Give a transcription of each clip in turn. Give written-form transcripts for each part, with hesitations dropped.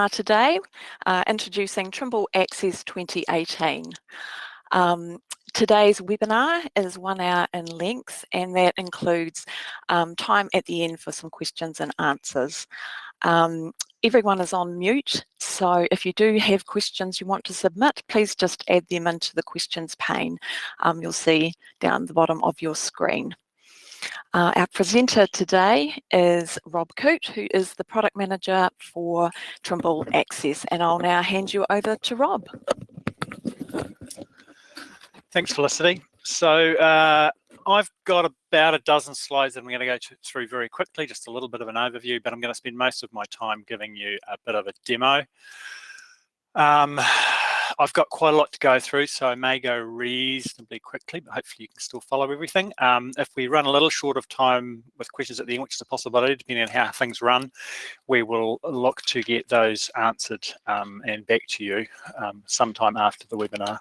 Today, introducing Trimble Access 2018. Today's webinar is 1 hour in length, and that includes time at the end for some questions and answers. Everyone is on mute, so if you do have questions you want to submit, please just add them into the questions pane you'll see down the bottom of your screen. Our presenter today is Rob Coote, who is the Product Manager for Trimble Access, and I'll now hand you over to Rob. Thanks, Felicity. So I've got about a dozen slides that I'm going to go through very quickly, just a little bit of an overview, but I'm going to spend most of my time giving you a bit of a demo. I've got quite a lot to go through, so I may go reasonably quickly, but hopefully you can still follow everything. If we run a little short of time with questions at the end, which is a possibility, depending on how things run, we will look to get those answered and back to you sometime after the webinar.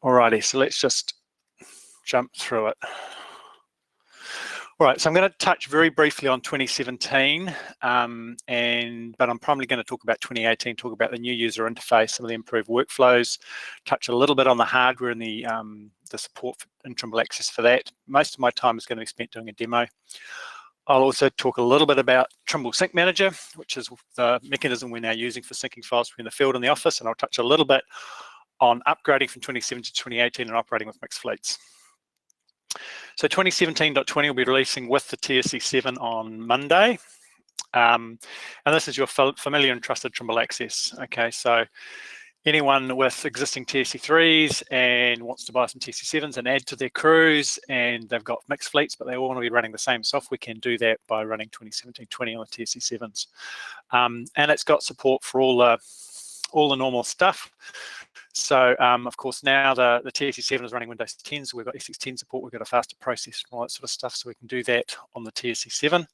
Alrighty, so let's just jump through it. All right, so I'm going to touch very briefly on 2017, but I'm primarily going to talk about 2018, talk about the new user interface, some of the improved workflows, touch a little bit on the hardware and the support in Trimble Access for that. Most of my time is going to be spent doing a demo. I'll also talk a little bit about Trimble Sync Manager, which is the mechanism we're now using for syncing files between the field and the office, and I'll touch a little bit on upgrading from 2017 to 2018 and operating with mixed fleets. So 2017.20 will be releasing with the TSC7 on Monday. And this is your familiar and trusted Trimble Access. Okay, so anyone with existing TSC3s and wants to buy some TSC7s and add to their crews, and they've got mixed fleets, but they all want to be running the same software, can do that by running 2017.20 on the TSC7s. And it's got support for all the normal stuff. So, of course, now the TSC7 is running Windows 10, so we've got SX10 support, we've got a faster processor and all that sort of stuff, so we can do that on the TSC7.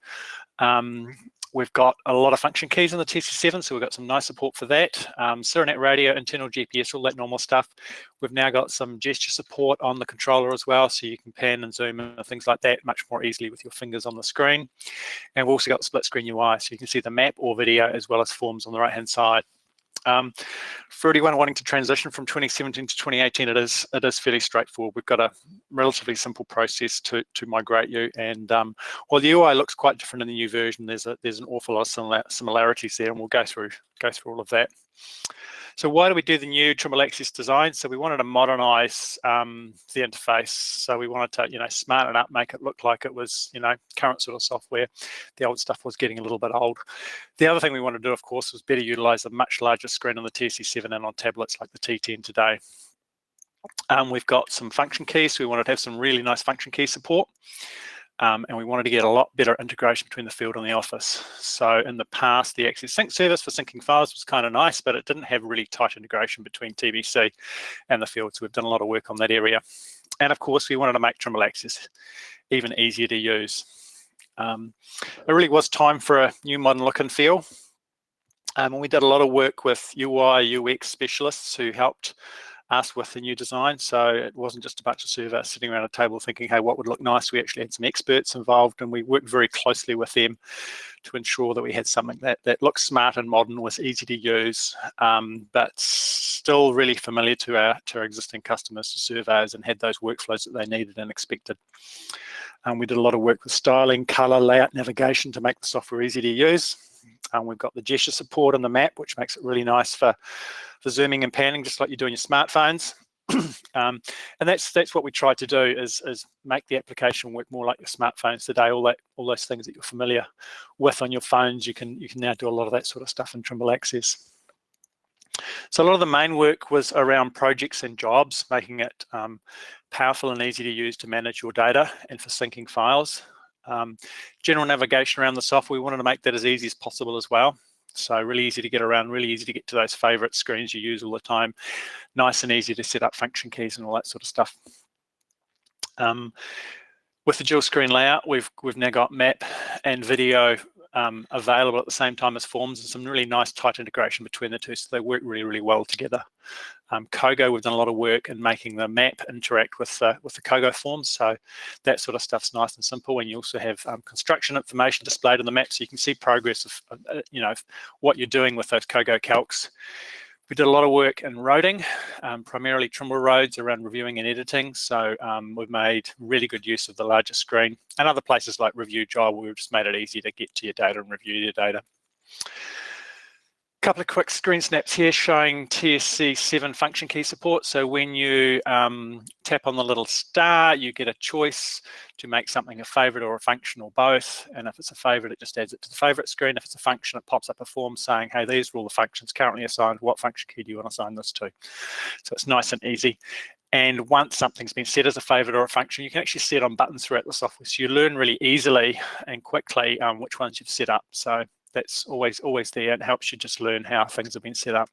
We've got a lot of function keys on the TSC7, so we've got some nice support for that. Serenet radio, internal GPS, all that normal stuff. We've now got some gesture support on the controller as well, so you can pan and zoom and things like that much more easily with your fingers on the screen. And we've also got split screen UI, so you can see the map or video as well as forms on the right-hand side. For anyone wanting to transition from 2017 to 2018, it is fairly straightforward. We've got a relatively simple process to migrate you, and while the UI looks quite different in the new version, there's an awful lot of similarities there, and we'll go through all of that. So why do we do the new Trimble Access design? So we wanted to modernize the interface. So we wanted to, smarten it up, make it look like it was, current sort of software. The old stuff was getting a little bit old. The other thing we wanted to do, of course, was better utilize a much larger screen on the TSC7 and on tablets like the T10 today. We've got some function keys. So we wanted to have some really nice function key support. And we wanted to get a lot better integration between the field and the office. So in the past, the Access Sync service for syncing files was kind of nice, but it didn't have really tight integration between TBC and the field. So we've done a lot of work on that area. And of course, we wanted to make Trimble Access even easier to use. It really was time for a new modern look and feel. And we did a lot of work with UI, UX specialists who helped us with the new design. So it wasn't just a bunch of surveyors sitting around a table thinking, hey, what would look nice? We actually had some experts involved, and we worked very closely with them to ensure that we had something that looked smart and modern, was easy to use, but still really familiar to our existing customers, to surveyors, and had those workflows that they needed and expected. We did a lot of work with styling, color, layout, navigation to make the software easy to use. We've got the gesture support on the map, which makes it really nice for zooming and panning, just like you do on your smartphones. And that's what we tried to do, is make the application work more like your smartphones today. All those things that you're familiar with on your phones, you can now do a lot of that sort of stuff in Trimble Access. So a lot of the main work was around projects and jobs, making it powerful and easy to use to manage your data and for syncing files. General navigation around the software, we wanted to make that as easy as possible as well. So really easy to get around, really easy to get to those favorite screens you use all the time. Nice and easy to set up function keys and all that sort of stuff. With the dual screen layout, we've now got map and video available at the same time as forms, and some really nice tight integration between the two, so they work really, really well together. Kogo, we've done a lot of work in making the map interact with the Kogo forms, so that sort of stuff's nice and simple. And you also have construction information displayed on the map, so you can see progress of what you're doing with those Kogo calcs. We did a lot of work in roading, primarily Trimble roads, around reviewing and editing. So we've made really good use of the larger screen, and other places like Review Job, where we've just made it easy to get to your data and review your data. Couple of quick screen snaps here showing TSC 7 function key support. So when you tap on the little star, you get a choice to make something a favorite or a function or both. And if it's a favorite, it just adds it to the favorite screen. If it's a function, it pops up a form saying, hey, these are all the functions currently assigned. What function key do you want to assign this to? So it's nice and easy. And once something's been set as a favorite or a function, you can actually set on buttons throughout the software. So you learn really easily and quickly which ones you've set up. So that's always there. It helps you just learn how things have been set up.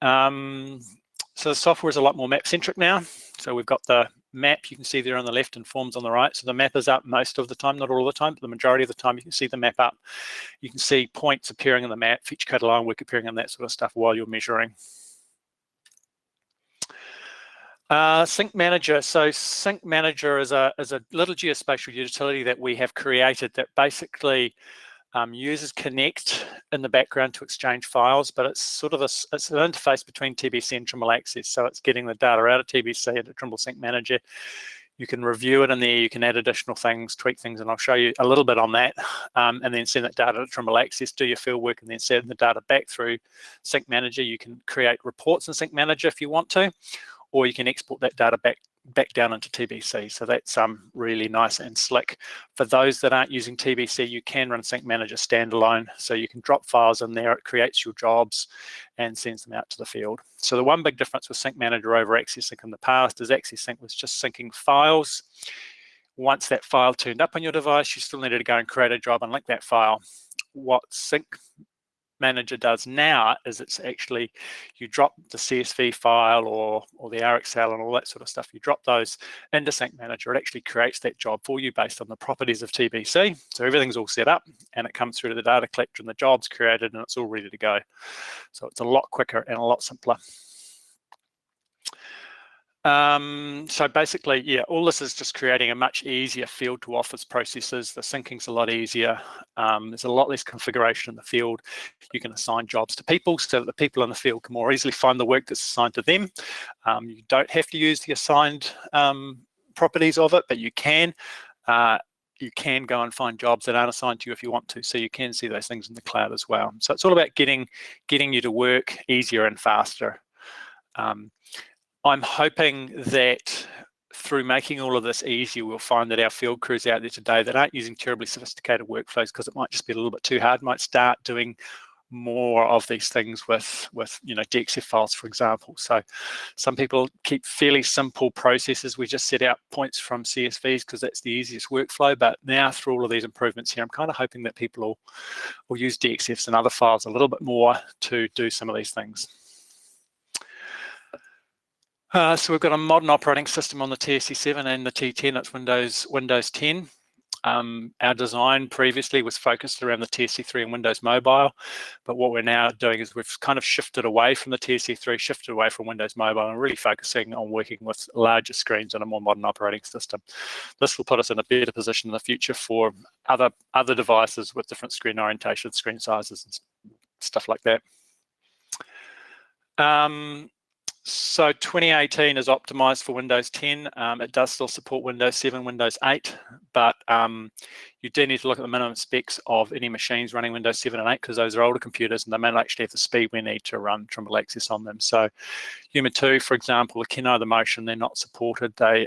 So the software is a lot more map-centric now. So we've got the map, you can see there on the left, and forms on the right. So the map is up most of the time, not all the time, but the majority of the time you can see the map up. You can see points appearing in the map, feature code line work appearing in that sort of stuff while you're measuring. Sync Manager. So Sync Manager is a little geospatial utility that we have created that basically users connect in the background to exchange files, but it's sort of it's an interface between TBC and Trimble Access. So it's getting the data out of TBC into Trimble Sync Manager. You can review it in there, you can add additional things, tweak things, and I'll show you a little bit on that, and then send that data to Trimble Access, do your field work, and then send the data back through Sync Manager. You can create reports in Sync Manager if you want to, or you can export that data back down into TBC. So that's really nice and slick. For those that aren't using TBC, you can run Sync Manager standalone. So you can drop files in there, it creates your jobs and sends them out to the field. So the one big difference with Sync Manager over Access Sync in the past is Access Sync was just syncing files. Once that file turned up on your device, you still needed to go and create a job and link that file. What Sync Manager does now is it's actually, you drop the CSV file or the RXL and all that sort of stuff, you drop those into Sync Manager, it actually creates that job for you based on the properties of TBC. So everything's all set up and it comes through to the data collector and the job's created and it's all ready to go. So it's a lot quicker and a lot simpler. So basically, yeah, all this is just creating a much easier field to office processes. The syncing's a lot easier. There's a lot less configuration in the field. You can assign jobs to people so that the people in the field can more easily find the work that's assigned to them. You don't have to use the assigned properties of it, but you can. You can go and find jobs that aren't assigned to you if you want to. So you can see those things in the cloud as well. So it's all about getting you to work easier and faster. I'm hoping that through making all of this easier, we'll find that our field crews out there today that aren't using terribly sophisticated workflows because it might just be a little bit too hard, might start doing more of these things with DXF files, for example. So some people keep fairly simple processes. We just set out points from CSVs because that's the easiest workflow. But now through all of these improvements here, I'm kind of hoping that people will use DXFs and other files a little bit more to do some of these things. So we've got a modern operating system on the TSC 7 and the T10. It's Windows 10. Our design previously was focused around the TSC 3 and Windows Mobile, but what we're now doing is we've kind of shifted away from the TSC 3, shifted away from Windows Mobile, and really focusing on working with larger screens and a more modern operating system. This will put us in a better position in the future for other devices with different screen orientations, screen sizes, and stuff like that. So 2018 is optimized for Windows 10. It does still support Windows 7, Windows 8, but you do need to look at the minimum specs of any machines running Windows 7 and 8 because those are older computers and they may not actually have the speed we need to run Trimble Access on them. So Human 2, for example, the Kino, the Motion, they're not supported. They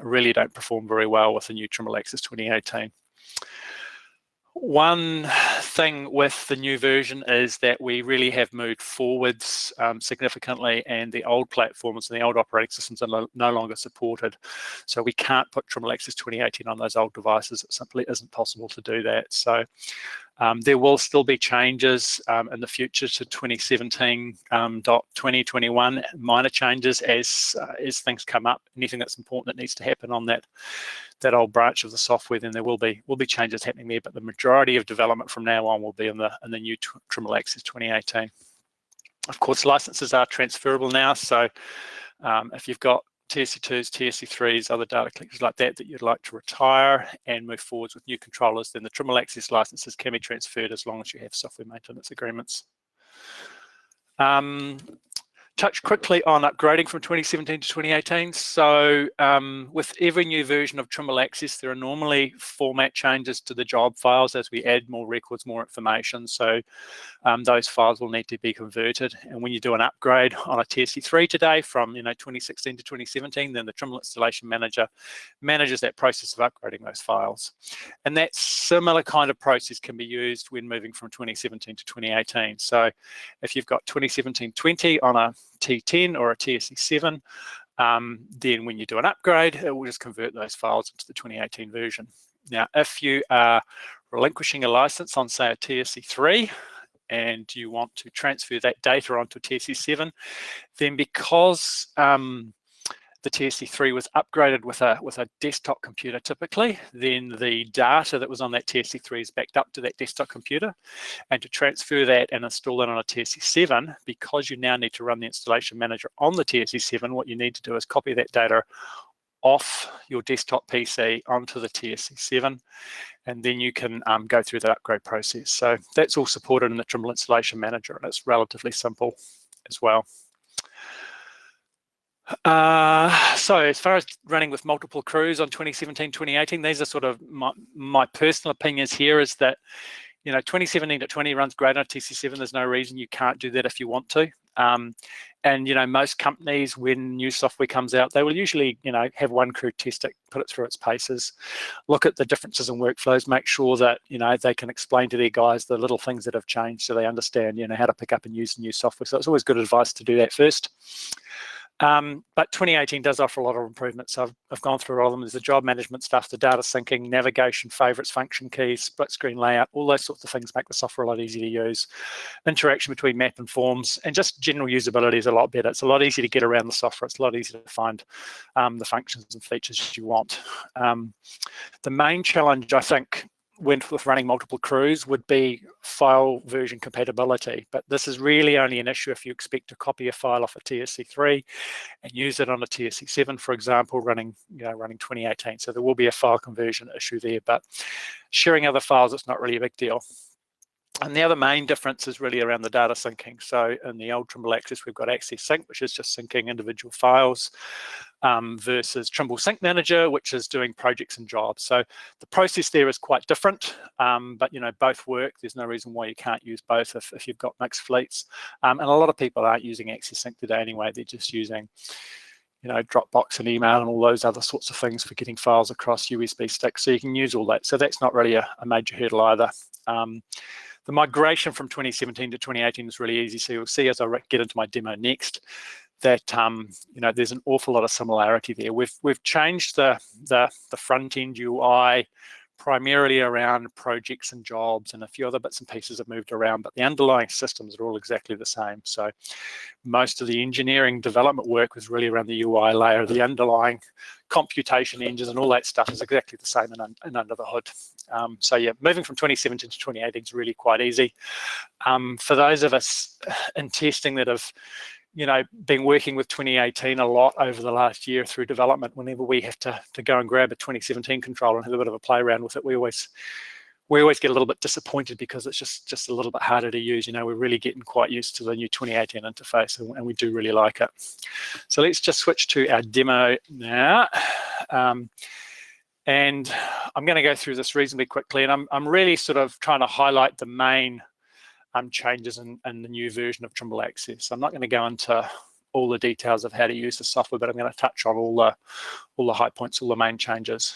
really don't perform very well with the new Trimble Access 2018. One thing with the new version is that we really have moved forwards significantly, and the old platforms and the old operating systems are no longer supported. So we can't put Trimble Access 2018 on those old devices. It simply isn't possible to do that. So There will still be changes in the future to 2017.2021, minor changes as things come up. Anything that's important that needs to happen on that old branch of the software, then there will be changes happening there. But the majority of development from now on will be in the new Trimble Access 2018. Of course, licenses are transferable now, so if you've got TSC2s, TSC3s, other data collectors like that you'd like to retire and move forwards with new controllers, then the Trimble Access licenses can be transferred as long as you have software maintenance agreements. Touch quickly on upgrading from 2017 to 2018. So with every new version of Trimble Access, there are normally format changes to the job files as we add more records, more information. So those files will need to be converted. And when you do an upgrade on a TSC3 today from 2016 to 2017, then the Trimble Installation Manager manages that process of upgrading those files. And that similar kind of process can be used when moving from 2017 to 2018. So if you've got 2017-20 on a T10 or a TSC7, then when you do an upgrade, it will just convert those files into the 2018 version. Now, if you are relinquishing a license on, say, a TSC3, and you want to transfer that data onto a TSC7, then because the TSC3 was upgraded with a desktop computer typically, then the data that was on that TSC3 is backed up to that desktop computer. And to transfer that and install it on a TSC7, because you now need to run the installation manager on the TSC7, what you need to do is copy that data off your desktop PC onto the TSC7, and then you can go through that upgrade process. So that's all supported in the Trimble Installation Manager, and it's relatively simple as well. So as far as running with multiple crews on 2017, 2018, these are sort of my personal opinions here, is that 2017 to 20 runs great on a TSC7. There's no reason you can't do that if you want to. And most companies, when new software comes out, they will usually have one crew test it, put it through its paces, look at the differences in workflows, make sure that they can explain to their guys the little things that have changed, so they understand how to pick up and use new software. So it's always good advice to do that first. But 2018 does offer a lot of improvements. So I've gone through all of them. There's the job management stuff, the data syncing, navigation, favorites, function keys, split screen layout, all those sorts of things make the software a lot easier to use. Interaction between map and forms, and just general usability is a lot better. It's a lot easier to get around the software. It's a lot easier to find the functions and features you want. The main challenge, I think, with running multiple crews would be file version compatibility, but this is really only an issue if you expect to copy a file off a TSC3 and use it on a TSC7, for example, running 2018. So there will be a file conversion issue there, but sharing other files, it's not really a big deal. And the other main difference is really around the data syncing. So in the old Trimble Access, we've got Access Sync, which is just syncing individual files, versus Trimble Sync Manager, which is doing projects and jobs. So the process there is quite different, but both work. There's no reason why you can't use both if you've got mixed fleets. And a lot of people aren't using Access Sync today anyway. They're just using Dropbox and email and all those other sorts of things for getting files across USB sticks. So you can use all that. So that's not really a major hurdle either. The migration from 2017 to 2018 is really easy. So you'll see as I get into my demo next that there's an awful lot of similarity there. We've changed the front end UI primarily around projects and jobs, and a few other bits and pieces have moved around, but the underlying systems are all exactly the same. So most of the engineering development work was really around the UI layer. The underlying computation engines and all that stuff is exactly the same and under the hood. So yeah, moving from 2017 to 2018 is really quite easy. For those of us in testing that have been working with 2018 a lot over the last year through development, whenever we have to go and grab a 2017 controller and have a bit of a play around with it, we always get a little bit disappointed because it's just a little bit harder to use. We're really getting quite used to the new 2018 interface, and we do really like it. So let's just switch to our demo now. And I'm going to go through this reasonably quickly, and I'm really sort of trying to highlight the main changes in the new version of Trimble Access. I'm not going to go into all the details of how to use the software, but I'm going to touch on all the high points, all the main changes.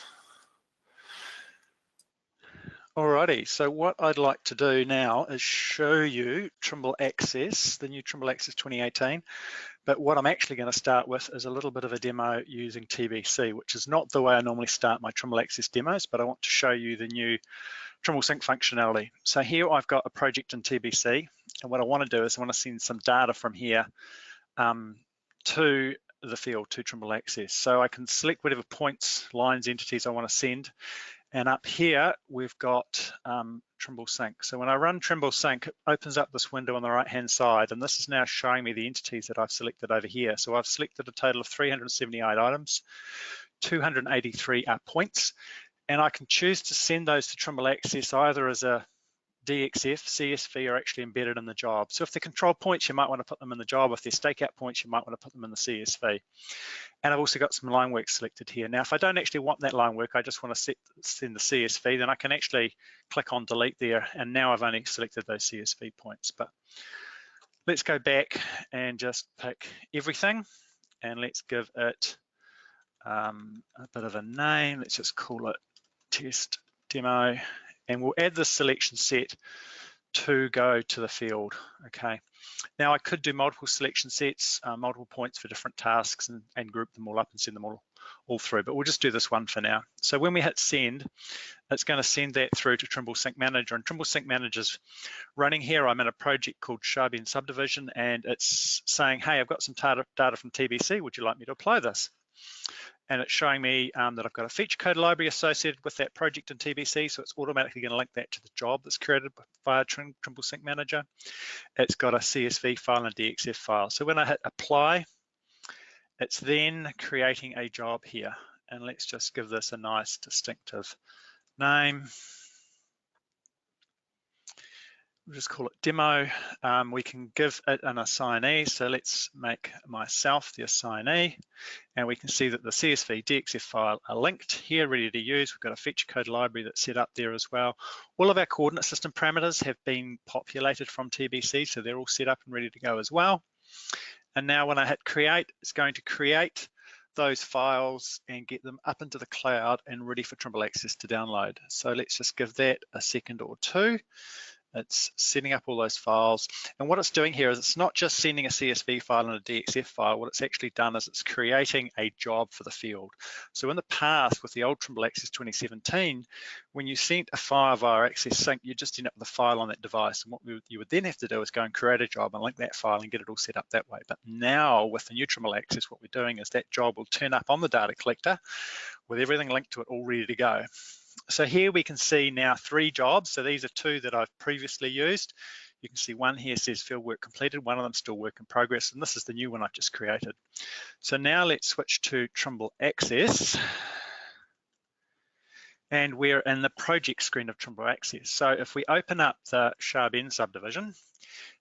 Alrighty, so what I'd like to do now is show you Trimble Access, the new Trimble Access 2018. But what I'm actually going to start with is a little bit of a demo using TBC, which is not the way I normally start my Trimble Access demos, but I want to show you the new Trimble Sync functionality. So here I've got a project in TBC, and what I want to do is I want to send some data from here to the field, to Trimble Access. So I can select whatever points, lines, entities I want to send, and up here we've got Trimble Sync. So when I run Trimble Sync, it opens up this window on the right hand side, and this is now showing me the entities that I've selected over here. So I've selected a total of 378 items, 283 are points, and I can choose to send those to Trimble Access either as a DXF, CSV are actually embedded in the job. So if they're control points, you might want to put them in the job. If they're stakeout points, you might want to put them in the CSV. And I've also got some line work selected here. Now, if I don't actually want that line work, I just want to send the CSV, then I can actually click on delete there. And now I've only selected those CSV points. But let's go back and just pick everything. And let's give it a bit of a name. Let's just call it test demo. And we'll add the selection set to go to the field, okay? Now I could do multiple selection sets, multiple points for different tasks and group them all up and send them all through, but we'll just do this one for now. So when we hit send, it's gonna send that through to Trimble Sync Manager, and Trimble Sync Manager's running here. I'm in a project called Sharbian Subdivision, and it's saying, hey, I've got some data from TBC, would you like me to apply this? And it's showing me that I've got a feature code library associated with that project in TBC, so it's automatically going to link that to the job that's created via Trimble Sync Manager. It's got a CSV file and a DXF file. So when I hit apply, it's then creating a job here. And let's just give this a nice distinctive name. We'll just call it demo. We can give it an assignee. So let's make myself the assignee. And we can see that the CSV DXF file are linked here, ready to use. We've got a feature code library that's set up there as well. All of our coordinate system parameters have been populated from TBC, so they're all set up and ready to go as well. And now when I hit create, it's going to create those files and get them up into the cloud and ready for Trimble Access to download. So let's just give that a second or two. It's setting up all those files. And what it's doing here is it's not just sending a CSV file and a DXF file. What it's actually done is it's creating a job for the field. So in the past, with the old Trimble Access 2017, when you sent a file via Access Sync, you just end up with a file on that device. And what you would then have to do is go and create a job and link that file and get it all set up that way. But now with the new Trimble Access, what we're doing is that job will turn up on the data collector with everything linked to it all ready to go. So here we can see now 3 jobs. So these are 2 that I've previously used. You can see one here says field work completed, one of them still work in progress, and this is the new one I've just created. So now let's switch to Trimble Access. And we're in the project screen of Trimble Access. So if we open up the Sharbian subdivision,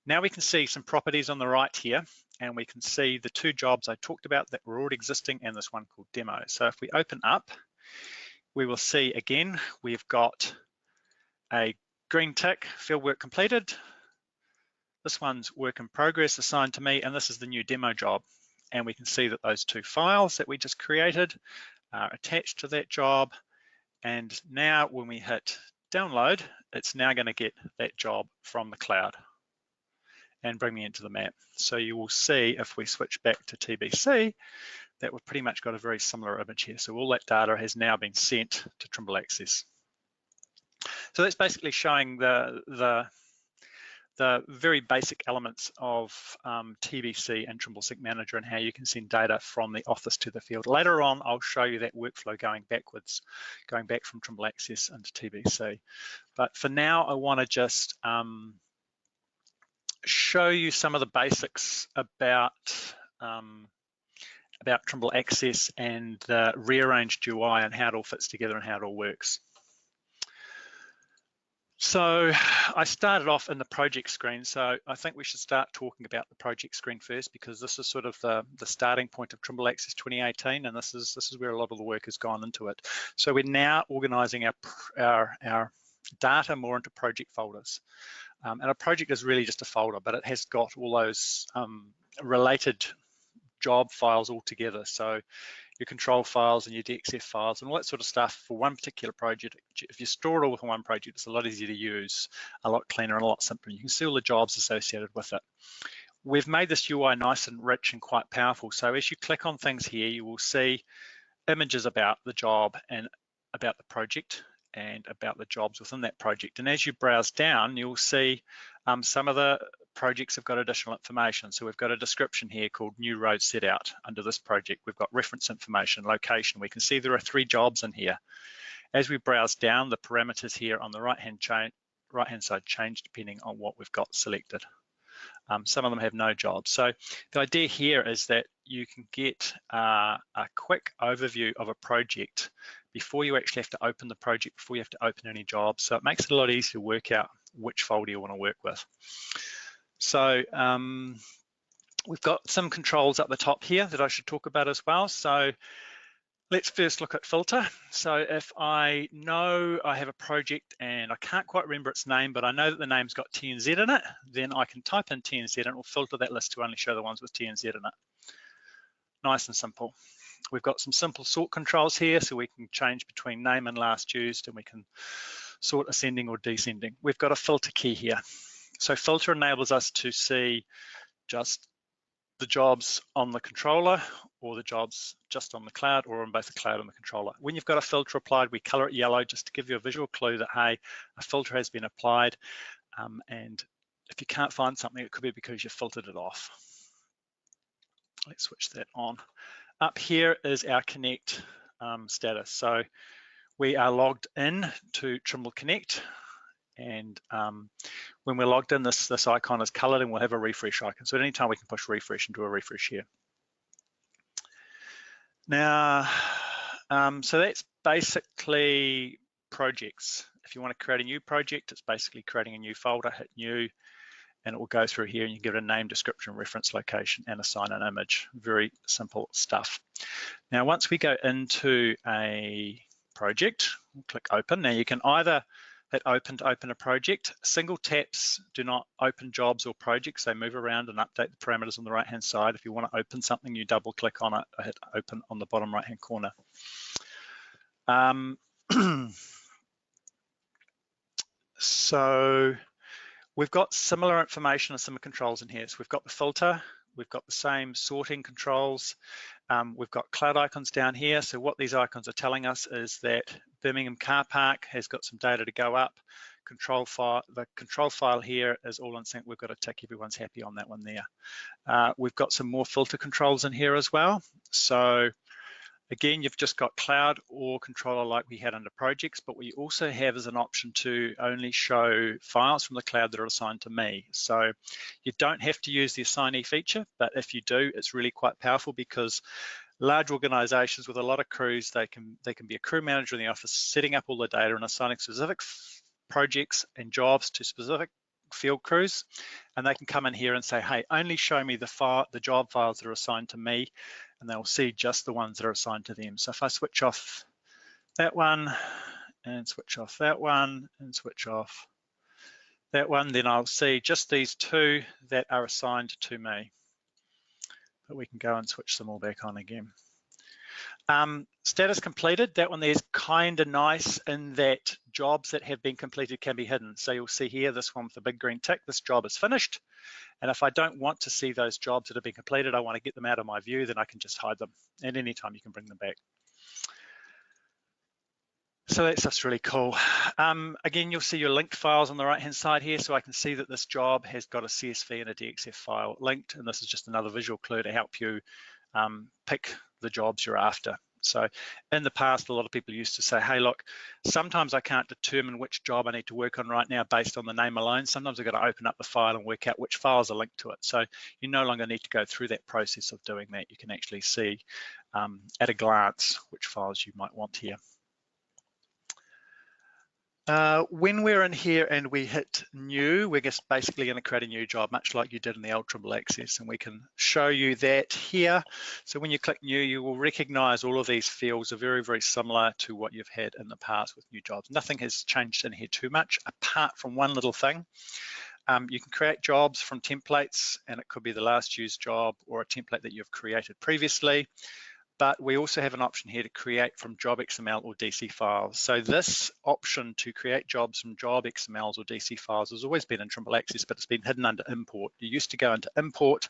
now we can see some properties on the right here, and we can see the 2 jobs I talked about that were already existing and this one called demo. So if we open up, we will see again, we've got a green tick, field work completed. This one's work in progress assigned to me, and this is the new demo job. And we can see that those 2 files that we just created are attached to that job. And now when we hit download, it's now going to get that job from the cloud and bring me into the map. So you will see if we switch back to TBC, that we've pretty much got a very similar image here. So all that data has now been sent to Trimble Access. So that's basically showing the very basic elements of TBC and Trimble Sync Manager and how you can send data from the office to the field. Later on, I'll show you that workflow going backwards, going back from Trimble Access into TBC. But for now, I want to just show you some of the basics about Trimble Access and the rearranged UI and how it all fits together and how it all works. So I started off in the project screen, so I think we should start talking about the project screen first, because this is sort of the starting point of Trimble Access 2018, and this is where a lot of the work has gone into it. So we're now organizing our data more into project folders. And a project is really just a folder, but it has got all those related job files all together. So your control files and your DXF files and all that sort of stuff for one particular project. If you store it all within one project, it's a lot easier to use, a lot cleaner and a lot simpler. You can see all the jobs associated with it. We've made this UI nice and rich and quite powerful. So as you click on things here, you will see images about the job and about the project. and about the jobs within that project. And as you browse down, you'll see some of the projects have got additional information. So we've got a description here called New Road Set Out under this project. We've got reference information, location. We can see there are 3 jobs in here. As we browse down, the parameters here on the right-hand side change depending on what we've got selected. Some of them have no jobs. So the idea here is that you can get a quick overview of a project before you actually have to open the project, before you have to open any jobs. So it makes it a lot easier to work out which folder you want to work with. So we've got some controls up the top here that I should talk about as well. So let's first look at filter. So if I know I have a project and I can't quite remember its name, but I know that the name's got TNZ in it, then I can type in TNZ and it will filter that list to only show the ones with TNZ in it. Nice and simple. We've got some simple sort controls here, so we can change between name and last used, and we can sort ascending or descending. We've got a filter key here. So filter enables us to see just the jobs on the controller or the jobs just on the cloud or on both the cloud and the controller. When you've got a filter applied, we color it yellow just to give you a visual clue that, hey, a filter has been applied. And if you can't find something, it could be because you filtered it off. Let's switch that on. Up here is our Connect status. So we are logged in to Trimble Connect. And when we're logged in, this icon is colored and we'll have a refresh icon. So at any time we can push refresh and do a refresh here. Now, so that's basically projects. If you want to create a new project, it's basically creating a new folder, hit new, and it will go through here and you give it a name, description, reference, location, and assign an image. Very simple stuff. Now, once we go into a project, we'll click open. Now you can either hit open to open a project. Single taps do not open jobs or projects. They move around and update the parameters on the right-hand side. If you want to open something, you double click on it, hit open on the bottom right-hand corner. So we've got similar information and similar controls in here. So we've got the filter, we've got the same sorting controls, we've got cloud icons down here. So what these icons are telling us is that Birmingham Car Park has got some data to go up. The control file here is all in sync. We've got a tick, everyone's happy on that one there. We've got some more filter controls in here as well. So again, you've just got cloud or controller like we had under projects, but what you also have is an option to only show files from the cloud that are assigned to me. So you don't have to use the assignee feature, but if you do, it's really quite powerful because large organizations with a lot of crews, they can be a crew manager in the office setting up all the data and assigning specific projects and jobs to specific field crews, and they can come in here and say, hey, only show me the job files that are assigned to me, and they'll see just the ones that are assigned to them. So if I switch off that one and switch off that one and switch off that one, then I'll see just these 2 that are assigned to me. But we can go and switch them all back on again. Status completed, that one there's kind of nice in that jobs that have been completed can be hidden. So you'll see here, this one with the big green tick, this job is finished. And if I don't want to see those jobs that have been completed, I want to get them out of my view, then I can just hide them. And anytime you can bring them back. So that's just really cool. Again, you'll see your linked files on the right-hand side here. So I can see that this job has got a CSV and a DXF file linked. And this is just another visual clue to help you pick the jobs you're after. So in the past, a lot of people used to say, hey, look, sometimes I can't determine which job I need to work on right now based on the name alone. Sometimes I've got to open up the file and work out which files are linked to it. So you no longer need to go through that process of doing that. You can actually see at a glance which files you might want here. When we're in here and we hit new, we're just basically going to create a new job, much like you did in the old Trimble Access, and we can show you that here. So when you click new, you will recognize all of these fields are very, very similar to what you've had in the past with new jobs. Nothing has changed in here too much, apart from one little thing. You can create jobs from templates, and it could be the last used job or a template that you've created previously. But we also have an option here to create from job XML or DC files. So this option to create jobs from job XMLs or DC files has always been in Trimble Access, but it's been hidden under import. You used to go into import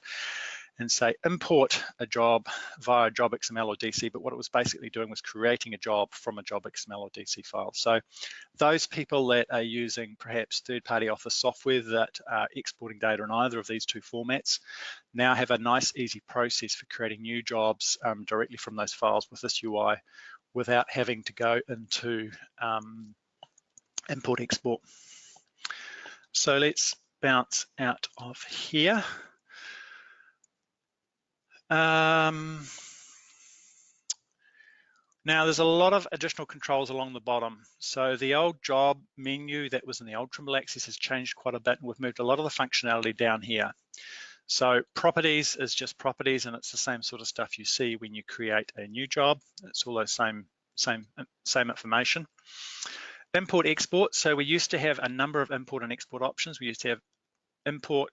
and say import a job via job XML or DC, but what it was basically doing was creating a job from a job XML or DC file. So those people that are using perhaps third-party Office software that are exporting data in either of these two formats now have a nice, easy process for creating new jobs directly from those files with this UI without having to go into import export. So let's bounce out of here. Now there's a lot of additional controls along the bottom. So the old job menu that was in the old Trimble Access has changed quite a bit, and we've moved a lot of the functionality down here. So properties is just properties, and it's the same sort of stuff you see when you create a new job. It's all those same information. Import export, so we used to have a number of import and export options. We used to have import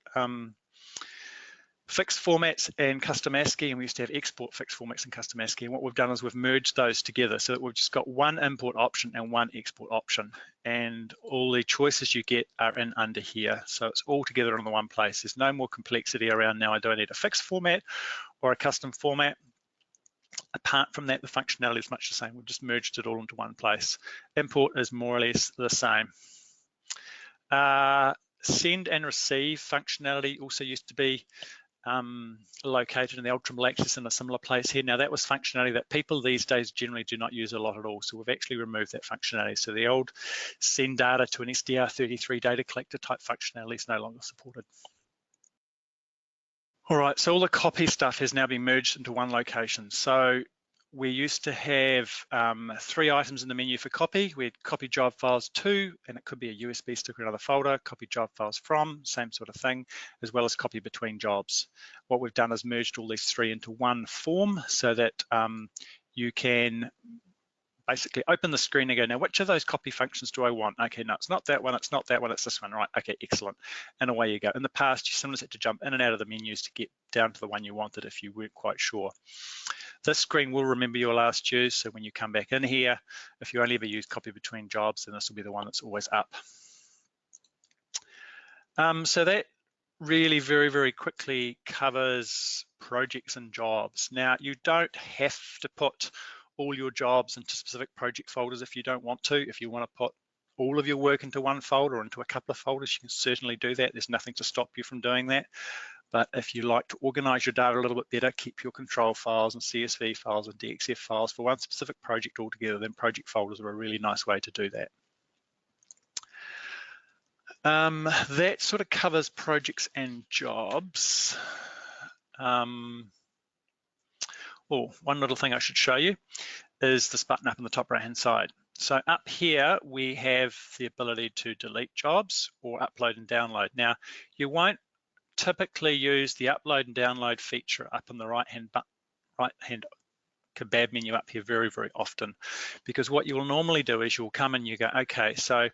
fixed formats and custom ASCII, and we used to have export fixed formats and custom ASCII. And what we've done is we've merged those together so that we've just got one import option and one export option. And all the choices you get are in under here. So it's all together in the one place. There's no more complexity around now. I don't need a fixed format or a custom format. Apart from that, the functionality is much the same. We've just merged it all into one place. Import is more or less the same. Send and receive functionality also used to be located in the old Trimble Access in a similar place here. Now that was functionality that people these days generally do not use a lot at all. So we've actually removed that functionality. So the old send data to an SDR33 data collector type functionality is no longer supported. All right, so all the copy stuff has now been merged into one location. So we used to have 3 items in the menu for copy. We had copy job files to, and it could be a USB stick or another folder, copy job files from, same sort of thing, as well as copy between jobs. What we've done is merged all these 3 into one form so that you can basically open the screen and go, now which of those copy functions do I want? Okay, no, it's not that one, it's not that one, it's this one, right? Okay, excellent. And away you go. In the past, you sometimes had to jump in and out of the menus to get down to the one you wanted if you weren't quite sure. This screen will remember your last use, so when you come back in here, if you only ever use copy between jobs, then this will be the one that's always up. So that really very, very quickly covers projects and jobs. Now, you don't have to put all your jobs into specific project folders if you don't want to. If you want to put all of your work into one folder or into a couple of folders, you can certainly do that. There's nothing to stop you from doing that. But if you like to organize your data a little bit better, keep your control files and CSV files and DXF files for one specific project altogether, then project folders are a really nice way to do that. That sort of covers projects and jobs. Oh, one little thing I should show you is this button up in the top right-hand side. So up here, we have the ability to delete jobs or upload and download. Now, you won't typically use the upload and download feature up in the right-hand kebab menu up here very, very often, because what you will normally do is you'll come and you go, okay, so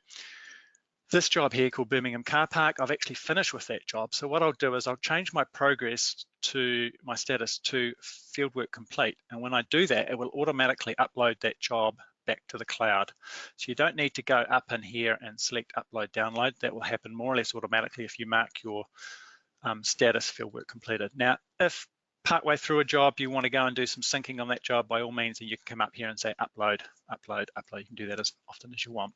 this job here called Birmingham Car Park, I've actually finished with that job. So what I'll do is I'll change my progress to my status to fieldwork complete. And when I do that, it will automatically upload that job back to the cloud. So you don't need to go up in here and select upload download. That will happen more or less automatically if you mark your status fieldwork completed. Now, if partway through a job you want to go and do some syncing on that job, by all means, and you can come up here and say upload, upload, upload. You can do that as often as you want.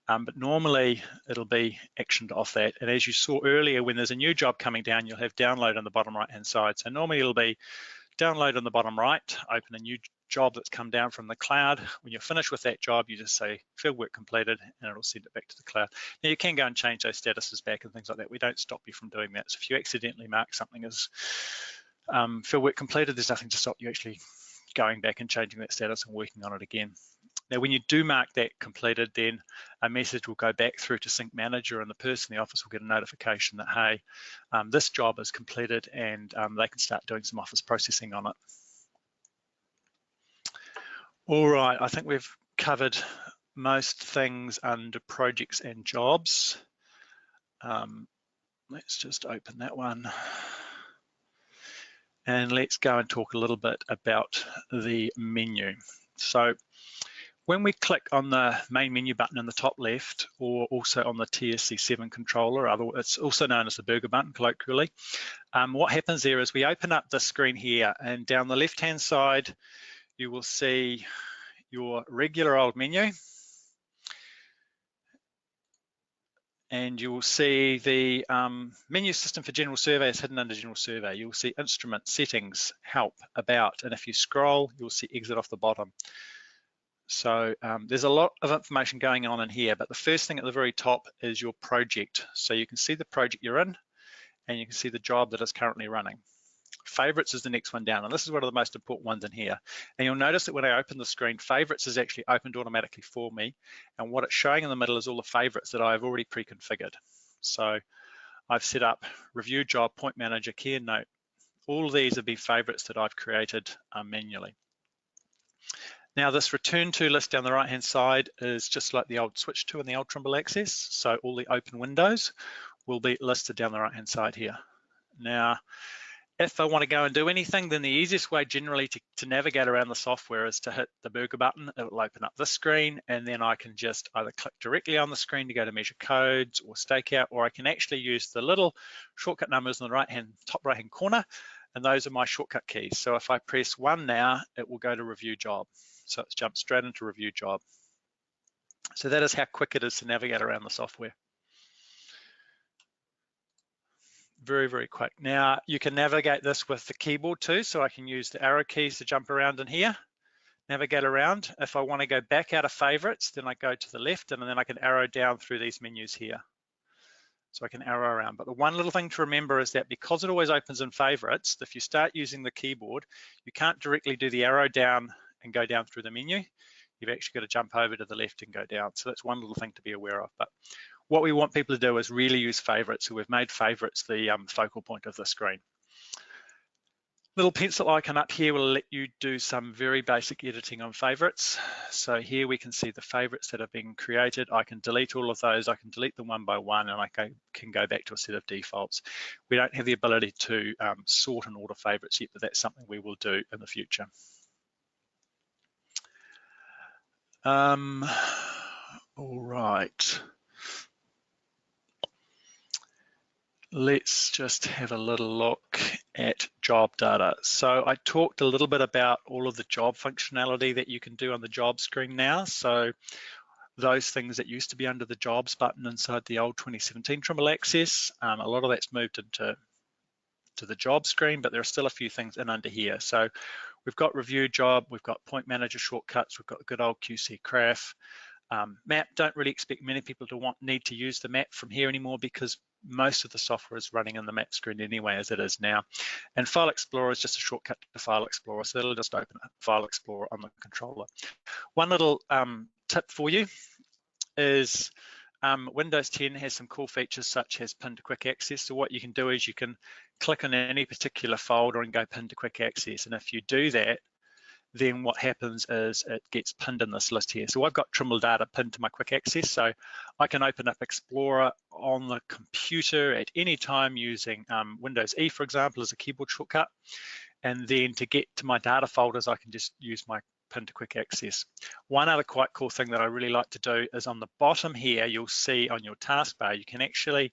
But normally it'll be actioned off that. And as you saw earlier, when there's a new job coming down, you'll have download on the bottom right-hand side. So normally it'll be download on the bottom right, open a new job that's come down from the cloud. When you're finished with that job, you just say fieldwork completed and it'll send it back to the cloud. Now you can go and change those statuses back and things like that. We don't stop you from doing that. So if you accidentally mark something as fieldwork completed, there's nothing to stop you actually going back and changing that status and working on it again. Now, when you do mark that completed, then a message will go back through to Sync Manager, and the person in the office will get a notification that, hey, this job is completed, and they can start doing some office processing on it. All right, I think we've covered most things under projects and jobs. Let's just open that one. And let's go and talk a little bit about the menu. So When we click on the main menu button in the top left, or also on the TSC7 controller, it's also known as the burger button colloquially, what happens there is we open up this screen here, and down the left-hand side, you will see your regular old menu, and you will see the menu system for general survey is hidden under general survey. You'll see instrument, settings, help, about, and if you scroll, you'll see exit off the bottom. So there's a lot of information going on in here, but the first thing at the very top is your project. So you can see the project you're in, and you can see the job that is currently running. Favorites is the next one down, and this is one of the most important ones in here. And you'll notice that when I open the screen, favorites is actually opened automatically for me, and what it's showing in the middle is all the favorites that I've already pre-configured. So I've set up review job, point manager, key and note. All of these have been favorites that I've created manually. Now this return to list down the right hand side is just like the old switch to in the old Trimble Access. So all the open windows will be listed down the right hand side here. Now, if I want to go and do anything, then the easiest way generally to navigate around the software is to hit the burger button. It will open up this screen, and then I can just either click directly on the screen to go to measure codes or stakeout, or I can actually use the little shortcut numbers in the top right hand corner, and those are my shortcut keys. So if I press 1 now, it will go to review job. So it's jumped straight into review job. So that is how quick it is to navigate around the software. Very, very quick. Now you can navigate this with the keyboard too. So I can use the arrow keys to jump around in here, navigate around. If I want to go back out of favorites, then I go to the left, and then I can arrow down through these menus here. So I can arrow around. But the one little thing to remember is that because it always opens in favorites, if you start using the keyboard, you can't directly do the arrow down and go down through the menu. You've actually got to jump over to the left and go down. So that's one little thing to be aware of. But what we want people to do is really use favorites. So we've made favorites the focal point of the screen. Little pencil icon up here will let you do some very basic editing on favorites. So here we can see the favorites that have been created. I can delete all of those. I can delete them one by one, and I can go back to a set of defaults. We don't have the ability to sort and order favorites yet, but that's something we will do in the future. All right. Let's just have a little look at job data. So I talked a little bit about all of the job functionality that you can do on the job screen now. So those things that used to be under the jobs button inside the old 2017 Trimble Access, a lot of that's moved into the job screen, but there are still a few things in under here. So we've got review job, we've got point manager shortcuts, we've got good old QC graph. Map, don't really expect many people to need to use the map from here anymore, because most of the software is running in the map screen anyway as it is now. And File Explorer is just a shortcut to File Explorer, so it'll just open up File Explorer on the controller. One little tip for you is Windows 10 has some cool features such as pin to quick access. So what you can do is you can click on any particular folder and go pin to quick access. And if you do that, then what happens is it gets pinned in this list here. So I've got Trimble data pinned to my quick access. So I can open up Explorer on the computer at any time using Windows E, for example, as a keyboard shortcut. And then to get to my data folders, I can just use my pin to quick access. One other quite cool thing that I really like to do is on the bottom here, you'll see on your taskbar, you can actually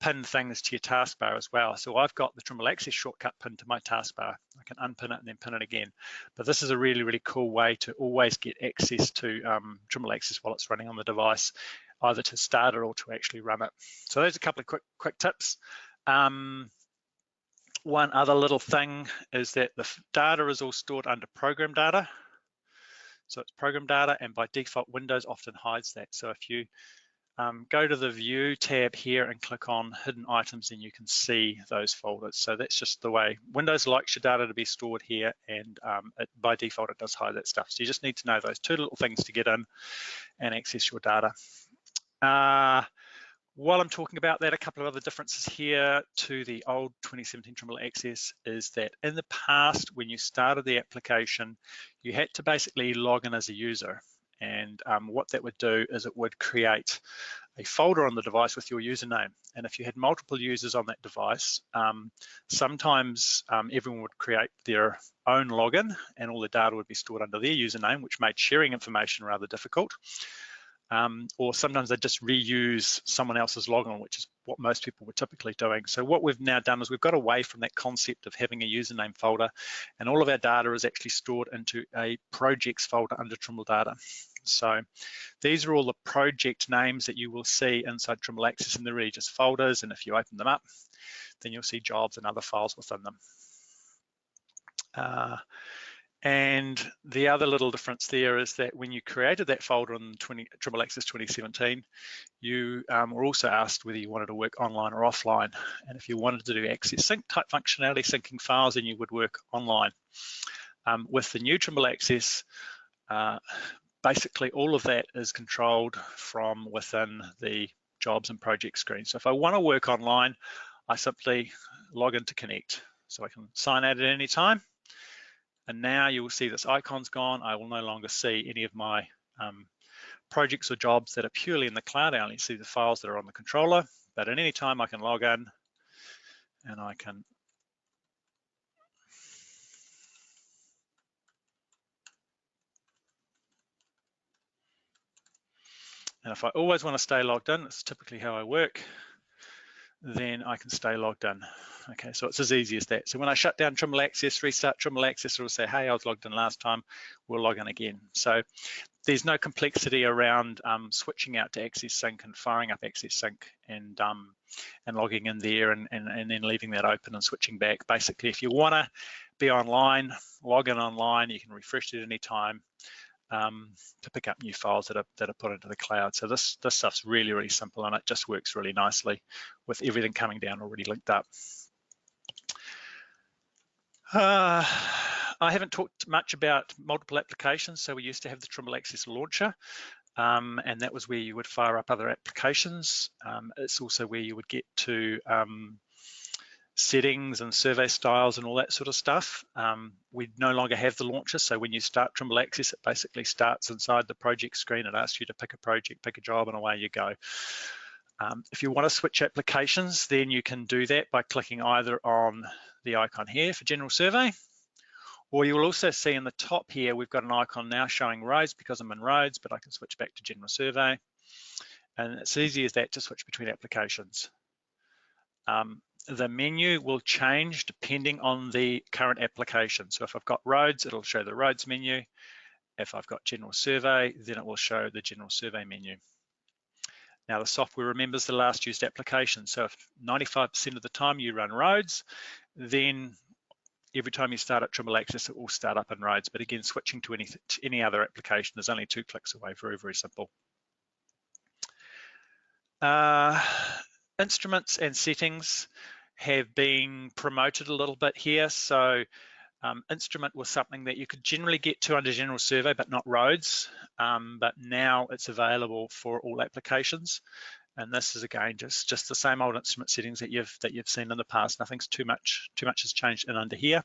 pin things to your taskbar as well. So I've got the Trimble Access shortcut pinned to my taskbar. I can unpin it and then pin it again. But this is a really, really cool way to always get access to Trimble Access while it's running on the device, either to start it or to actually run it. So there's a couple of quick tips. One other little thing is that the data is all stored under program data. So it's program data, and by default, Windows often hides that. So if you go to the View tab here and click on Hidden Items, and you can see those folders. So that's just the way Windows likes your data to be stored here, and by default, it does hide that stuff. So you just need to know those two little things to get in and access your data. While I'm talking about that, a couple of other differences here to the old 2017 Trimble Access is that in the past, when you started the application, you had to basically log in as a user. And what that would do is it would create a folder on the device with your username. And if you had multiple users on that device, sometimes everyone would create their own login and all the data would be stored under their username, which made sharing information rather difficult. Or sometimes they just reuse someone else's login, which is what most people were typically doing. So what we've now done is we've got away from that concept of having a username folder, and all of our data is actually stored into a projects folder under Trimble Data. So these are all the project names that you will see inside Trimble Access, and they're really just folders, and if you open them up, then you'll see jobs and other files within them. And the other little difference there is that when you created that folder in Trimble Access 2017, you were also asked whether you wanted to work online or offline. And if you wanted to do Access Sync type functionality, syncing files, then you would work online. With the new Trimble Access, basically all of that is controlled from within the jobs and project screen. So if I want to work online, I simply log into Connect. So I can sign out at any time. And now you will see this icon's gone. I will no longer see any of my projects or jobs that are purely in the cloud. I only see the files that are on the controller, but at any time I can log in and I can and if I always want to stay logged in, it's typically how I work, then I can stay logged in. Okay, so it's as easy as that. So when I shut down Trimble Access, restart Trimble Access, it'll say, hey, I was logged in last time, we'll log in again. So there's no complexity around switching out to Access Sync and firing up Access Sync and logging in there and then leaving that open and switching back. Basically, if you want to be online, log in online, you can refresh it at any time to pick up new files that are put into the cloud. So this stuff's really, really simple, and it just works really nicely with everything coming down already linked up. I haven't talked much about multiple applications. So we used to have the Trimble Access launcher, and that was where you would fire up other applications. It's also where you would get to settings and survey styles and all that sort of stuff. We no longer have the launcher, so when you start Trimble Access, it basically starts inside the project screen. It asks you to pick a project, pick a job, and away you go. If you want to switch applications, then you can do that by clicking either on the icon here for General Survey, or you will also see in the top here, we've got an icon now showing roads because I'm in roads, but I can switch back to General Survey. And it's easy as that to switch between applications. The menu will change depending on the current application. So if I've got roads, it'll show the roads menu. If I've got General Survey, then it will show the General Survey menu. Now the software remembers the last used application. So if 95% of the time you run roads, then every time you start up Trimble Access, it will start up in roads. But again, switching to any other application is only 2 clicks away. Very, very simple. Instruments and settings have been promoted a little bit here. So instrument was something that you could generally get to under General Survey, but not roads. But now it's available for all applications. And this is again just the same old instrument settings that you've seen in the past. Nothing's too much has changed in under here.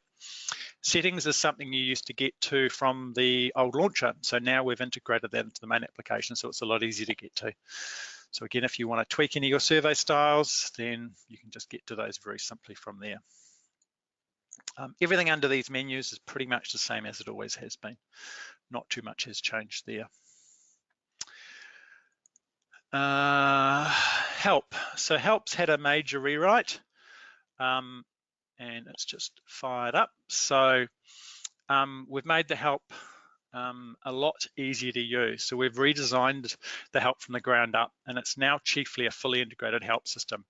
Settings is something you used to get to from the old launcher. So now we've integrated that into the main application, so it's a lot easier to get to. So again, if you want to tweak any of your survey styles, then you can just get to those very simply from there. Everything under these menus is pretty much the same as it always has been. Not too much has changed there. Help. So help's had a major rewrite, and it's just fired up. So we've made the help a lot easier to use. So we've redesigned the help from the ground up, and it's now chiefly a fully integrated help system.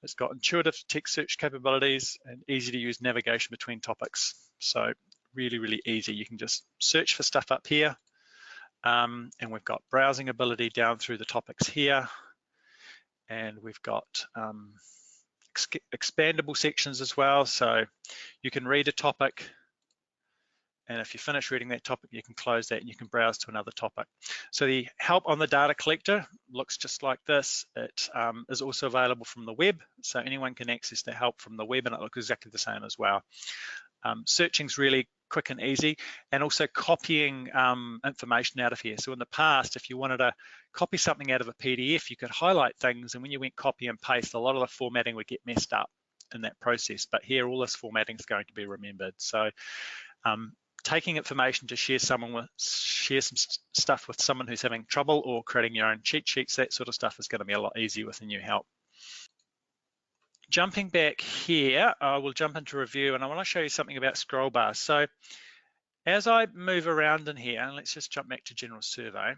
It's got intuitive text search capabilities and easy to use navigation between topics. So really, really easy. You can just search for stuff up here, and we've got browsing ability down through the topics here, and we've got expandable sections as well. So you can read a topic, and if you finish reading that topic, you can close that and you can browse to another topic. So the help on the data collector looks just like this. It is also available from the web, so anyone can access the help from the web, and it looks exactly the same as well. Searching's really quick and easy, and also copying information out of here. So in the past, if you wanted to copy something out of a PDF, you could highlight things, and when you went copy and paste, a lot of the formatting would get messed up in that process. But here, all this formatting is going to be remembered. So taking information to share some stuff with someone who's having trouble, or creating your own cheat sheets, that sort of stuff is going to be a lot easier with the new help. Jumping back here, I will jump into review, and I want to show you something about scroll bars. So as I move around in here, and let's just jump back to general survey,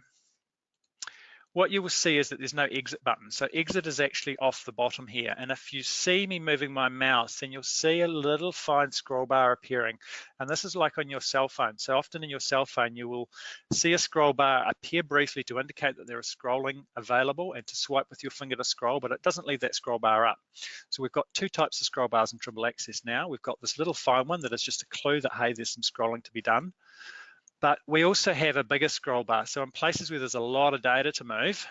what you will see is that there's no exit button. So exit is actually off the bottom here. And if you see me moving my mouse, then you'll see a little fine scroll bar appearing. And this is like on your cell phone. So often in your cell phone, you will see a scroll bar appear briefly to indicate that there is scrolling available and to swipe with your finger to scroll, but it doesn't leave that scroll bar up. So we've got two types of scroll bars in Trimble Access now. We've got this little fine one that is just a clue that, hey, there's some scrolling to be done. But we also have a bigger scroll bar. So in places where there's a lot of data to move,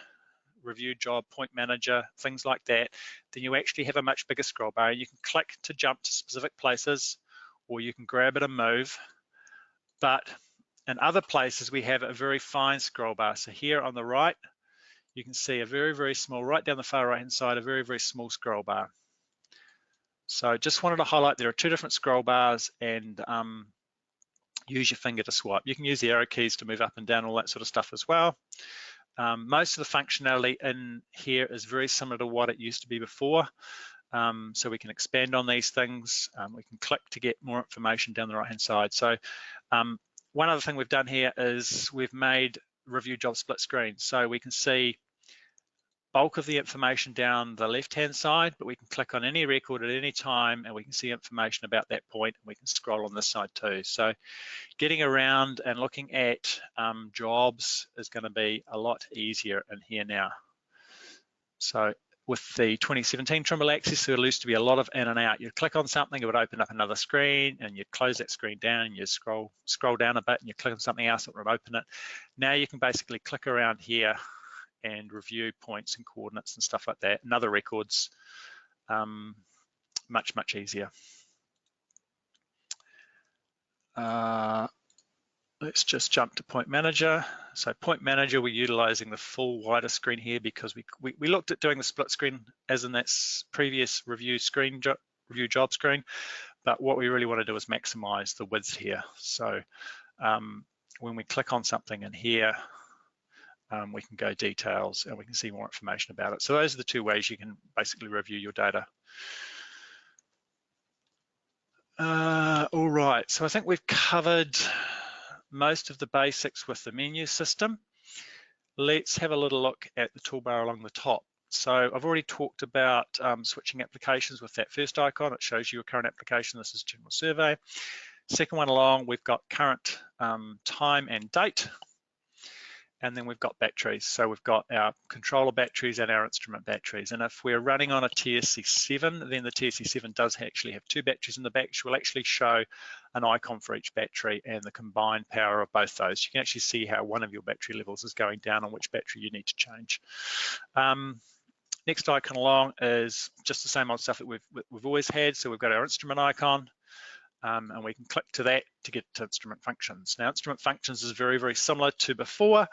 review job, point manager, things like that, then you actually have a much bigger scroll bar. You can click to jump to specific places, or you can grab it and move. But in other places, we have a very fine scroll bar. So here on the right, you can see a very, very small, right down the far right-hand side, a very, very small scroll bar. So just wanted to highlight there are two different scroll bars, and use your finger to swipe. You can use the arrow keys to move up and down, all that sort of stuff as well. Most of the functionality in here is very similar to what it used to be before. So we can expand on these things. We can click to get more information down the right-hand side. So one other thing we've done here is we've made review job split screen. So we can see bulk of the information down the left-hand side, but we can click on any record at any time, and we can see information about that point, and we can scroll on this side too. So getting around and looking at jobs is going to be a lot easier in here now. So with the 2017 Trimble Access, there used to be a lot of in and out. You'd click on something, it would open up another screen, and you'd close that screen down, and you'd scroll down a bit, and you click on something else, it would open it. Now you can basically click around here and review points and coordinates and stuff like that, and other records much, much easier. Let's just jump to Point Manager. So Point Manager, we're utilizing the full wider screen here because we looked at doing the split screen as in that previous review job screen, but what we really want to do is maximize the width here. So when we click on something in here, we can go details and we can see more information about it. So those are the two ways you can basically review your data. All right, so I think we've covered most of the basics with the menu system. Let's have a little look at the toolbar along the top. So I've already talked about switching applications with that first icon. It shows you a current application. This is General Survey. Second one along, we've got current time and date. And then we've got batteries. So we've got our controller batteries and our instrument batteries. And if we're running on a TSC7, then the TSC7 does actually have two batteries in the back, which will actually show an icon for each battery and the combined power of both those. You can actually see how one of your battery levels is going down and which battery you need to change. Next icon along is just the same old stuff that we've always had. So we've got our instrument icon. And we can click to that to get to instrument functions. Now, instrument functions is very, very similar to before.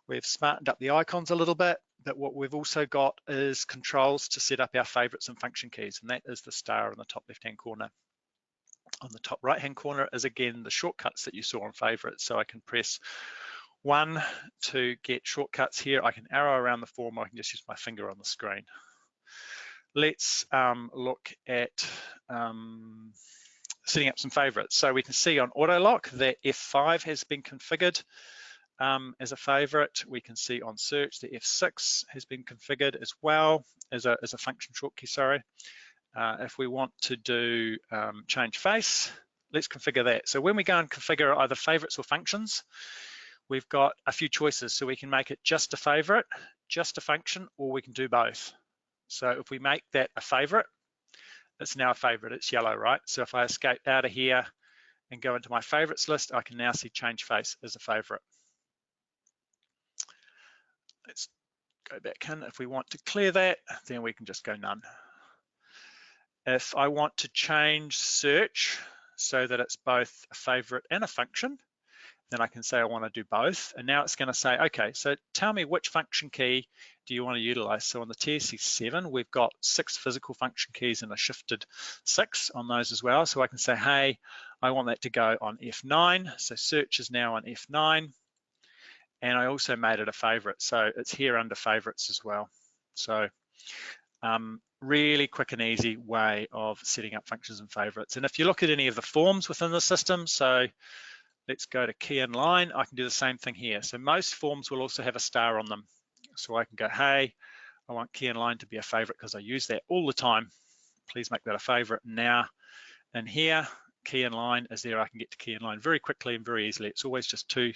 We've smartened up the icons a little bit, but what we've also got is controls to set up our favorites and function keys, and that is the star in the top left-hand corner. On the top right-hand corner is, again, the shortcuts that you saw on favorites. So I can press 1 to get shortcuts here. I can arrow around the form, or I can just use my finger on the screen. Let's look at setting up some favorites. So we can see on auto lock that F5 has been configured as a favorite. We can see on search that F6 has been configured as well as a function shortkey, sorry. If we want to do change face, let's configure that. So when we go and configure either favorites or functions, we've got a few choices. So we can make it just a favorite, just a function, or we can do both. So if we make that a favorite, it's now a favorite, it's yellow, right? So if I escape out of here and go into my favorites list, I can now see change face as a favorite. Let's go back in. If we want to clear that, then we can just go none. If I want to change search, so that it's both a favorite and a function. Then I can say I want to do both. And now it's going to say, okay, so tell me which function key do you want to utilize? So on the TSC7, we've got 6 physical function keys and a shifted 6 on those as well. So I can say, hey, I want that to go on F9. So search is now on F9. And I also made it a favorite. So it's here under favorites as well. So really quick and easy way of setting up functions and favorites. And if you look at any of the forms within the system, so let's go to key in line, I can do the same thing here. So most forms will also have a star on them. So I can go, hey, I want key in line to be a favorite because I use that all the time. Please make that a favorite. Now, in here, key in line is there. I can get to key in line very quickly and very easily. It's always just two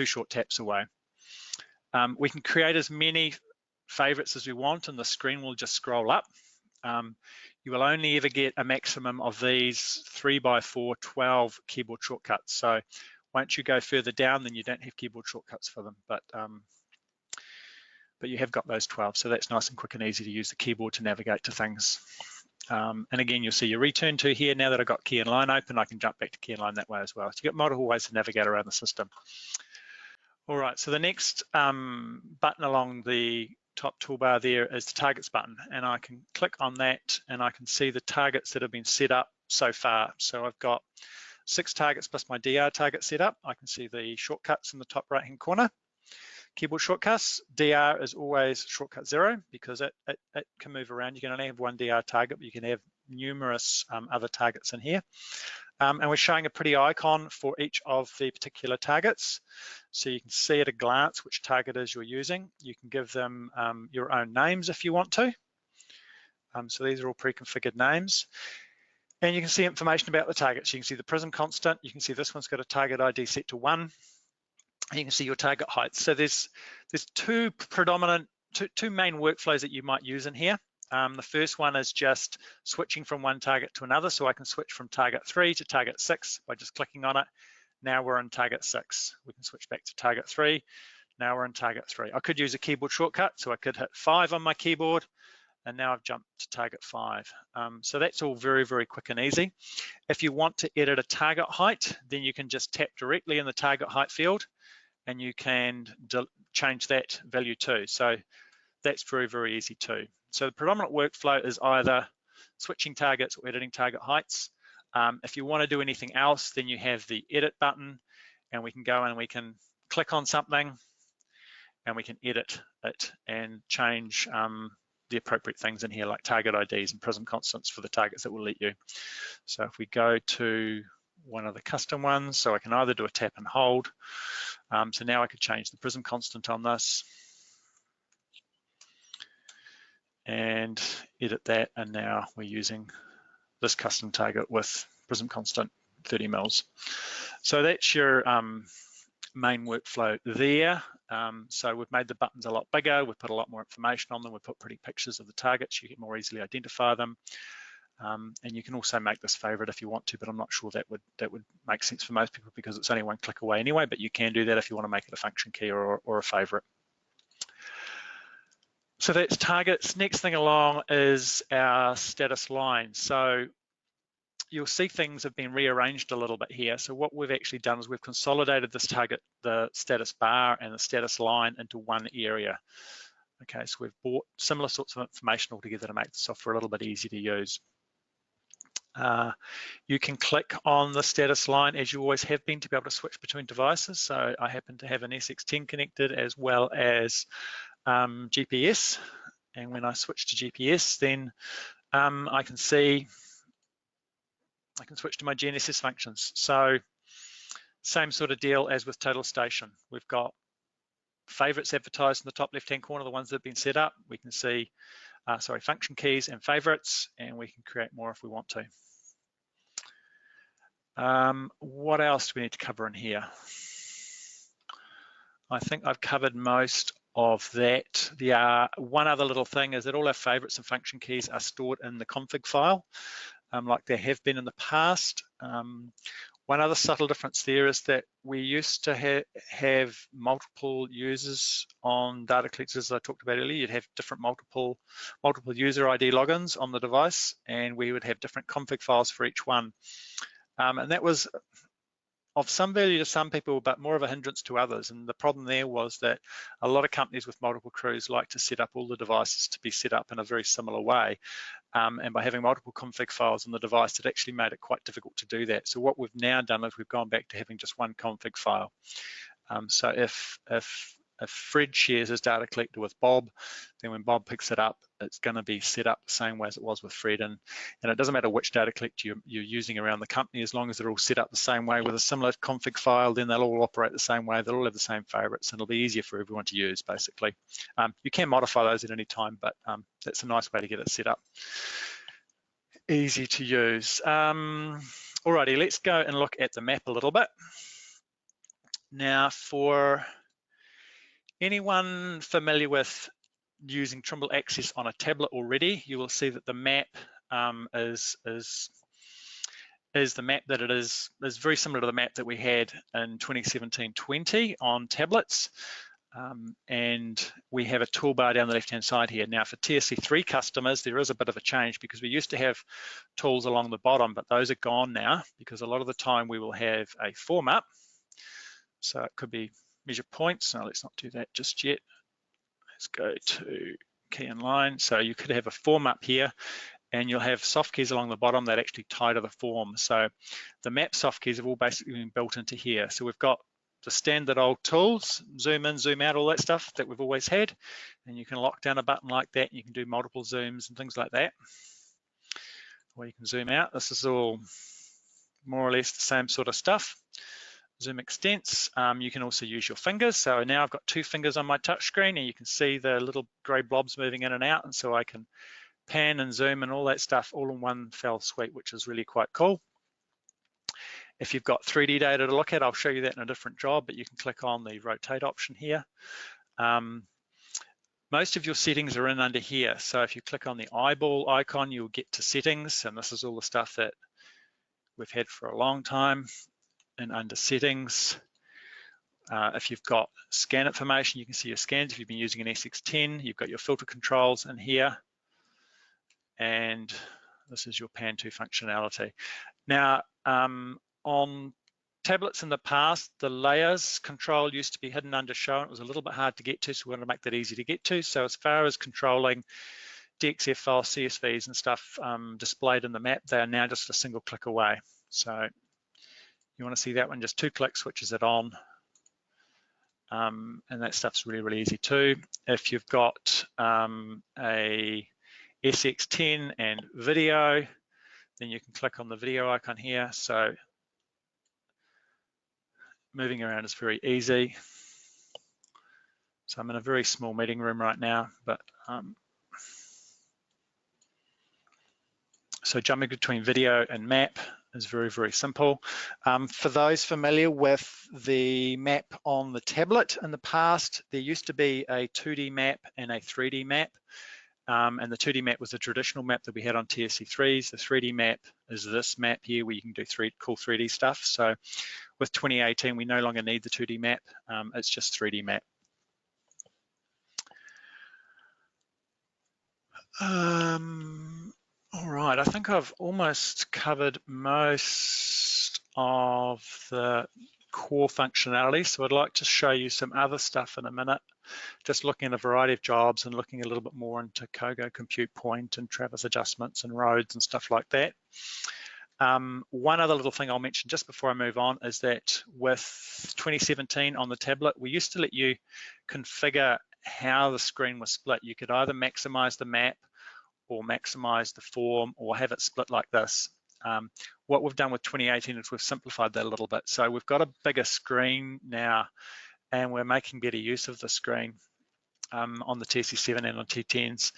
short taps away. We can create as many favorites as we want, and the screen will just scroll up. You will only ever get a maximum of these 3x4 12 keyboard shortcuts. So once you go further down, then you don't have keyboard shortcuts for them, but you have got those 12. So that's nice and quick and easy to use the keyboard to navigate to things. And again, you'll see your return to here. Now that I've got key in line open, I can jump back to key in line that way as well. So you've got multiple ways to navigate around the system. All right, so the next button along the top toolbar there is the targets button, and I can click on that and I can see the targets that have been set up so far. So I've got 6 targets plus my DR target set up. I can see the shortcuts in the top right hand corner. Keyboard shortcuts, DR is always shortcut 0 because it can move around. You can only have one DR target, but you can have numerous other targets in here. And we're showing a pretty icon for each of the particular targets. So you can see at a glance which target is you're using. You can give them your own names if you want to. So these are all pre-configured names. And you can see information about the targets. You can see the prism constant. You can see this one's got a target ID set to 1. And you can see your target height. So there's two main workflows that you might use in here. The first one is just switching from one target to another. So I can switch from target 3 to target 6 by just clicking on it. Now we're in target 6. We can switch back to target 3. Now we're in target 3. I could use a keyboard shortcut, so I could hit 5 on my keyboard, and now I've jumped to target 5. So that's all very, very quick and easy. If you want to edit a target height, then you can just tap directly in the target height field, and you can change that value too. So that's very, very easy too. So the predominant workflow is either switching targets or editing target heights. If you want to do anything else, then you have the edit button, and we can go and we can click on something and we can edit it and change the appropriate things in here, like target IDs and prism constants for the targets that will let you. So if we go to one of the custom ones, so I can either do a tap and hold. So now I could change the prism constant on this and edit that, and now we're using this custom target with prism constant 30 mils. So that's your main workflow there. So we've made the buttons a lot bigger, we've put a lot more information on them, we've put pretty pictures of the targets, you can more easily identify them. And you can also make this favorite if you want to, but I'm not sure that would make sense for most people because it's only one click away anyway, but you can do that if you want to make it a function key or a favorite. So that's targets. Next thing along is our status line. So you'll see things have been rearranged a little bit here. So what we've actually done is we've consolidated this target, the status bar and the status line into one area. Okay, so we've brought similar sorts of information all together to make the software a little bit easier to use. You can click on the status line as you always have been to be able to switch between devices. So I happen to have an SX10 connected as well as GPS. And when I switch to GPS, then I can switch to my GNSS functions. So same sort of deal as with Total Station. We've got favorites advertised in the top left-hand corner, the ones that have been set up. We can see, function keys and favorites, and we can create more if we want to. What else do we need to cover in here? I think I've covered most of that. One other little thing is that all our favorites and function keys are stored in the config file, like they have been in the past. One other subtle difference there is that we used to have multiple users on data collectors, as I talked about earlier. You'd have different multiple user ID logins on the device, and we would have different config files for each one. And that was of some value to some people, but more of a hindrance to others. And the problem there was that a lot of companies with multiple crews like to set up all the devices to be set up in a very similar way. And by having multiple config files on the device, it actually made it quite difficult to do that. So what we've now done is we've gone back to having just one config file. So if Fred shares his data collector with Bob, then when Bob picks it up, it's going to be set up the same way as it was with Fred. And it doesn't matter which data collector you're using around the company, as long as they're all set up the same way with a similar config file, then they'll all operate the same way. They'll all have the same favorites, and it'll be easier for everyone to use, basically. You can modify those at any time, but that's a nice way to get it set up. Easy to use. Alrighty, let's go and look at the map a little bit. Now, for anyone familiar with using Trimble Access on a tablet already, you will see that the map is the map that it is very similar to the map that we had in 2017-20 on tablets. And we have a toolbar down the left-hand side here. Now, for TSC3 customers, there is a bit of a change because we used to have tools along the bottom, but those are gone now because a lot of the time we will have a form up. So it could be measure points. No, let's not do that just yet. Let's go to key and line. So you could have a form up here, and you'll have soft keys along the bottom that actually tie to the form. So the map soft keys have all basically been built into here. So we've got the standard old tools, zoom in, zoom out, all that stuff that we've always had. And you can lock down a button like that, and you can do multiple zooms and things like that. Or you can zoom out. This is all more or less the same sort of stuff. Zoom extents, you can also use your fingers. So now I've got 2 fingers on my touch screen, and you can see the little gray blobs moving in and out, and so I can pan and zoom and all that stuff all in one fell swoop, which is really quite cool. If you've got 3D data to look at, I'll show you that in a different job, but you can click on the rotate option here. Most of your settings are in under here. So if you click on the eyeball icon, you'll get to settings, and this is all the stuff that we've had for a long time. And under settings, if you've got scan information, you can see your scans. If you've been using an SX10, you've got your filter controls in here. And this is your pan to functionality. Now, on tablets in the past, the layers control used to be hidden under show, and it was a little bit hard to get to, so we want to make that easy to get to. So as far as controlling DXF files, CSVs and stuff displayed in the map, they are now just a single click away. So you want to see that one, just 2 clicks switches it on. And that stuff's really, really easy too. If you've got a SX10 and video, then you can click on the video icon here. So moving around is very easy. So I'm in a very small meeting room right now, but so jumping between video and map is very, very simple. For those familiar with the map on the tablet in the past, there used to be a 2D map and a 3D map. And the 2D map was the traditional map that we had on TSC3s. The 3D map is this map here where you can do cool 3D stuff. So with 2018, we no longer need the 2D map. It's just 3D map. All right, I think I've almost covered most of the core functionality. So I'd like to show you some other stuff in a minute, just looking at a variety of jobs and looking a little bit more into COGO compute point and traverse adjustments and roads and stuff like that. One other little thing I'll mention just before I move on is that with 2017 on the tablet, we used to let you configure how the screen was split. You could either maximize the map or maximize the form or have it split like this. What we've done with 2018 is we've simplified that a little bit. So we've got a bigger screen now, and we're making better use of the screen on the TC7 and on T10s.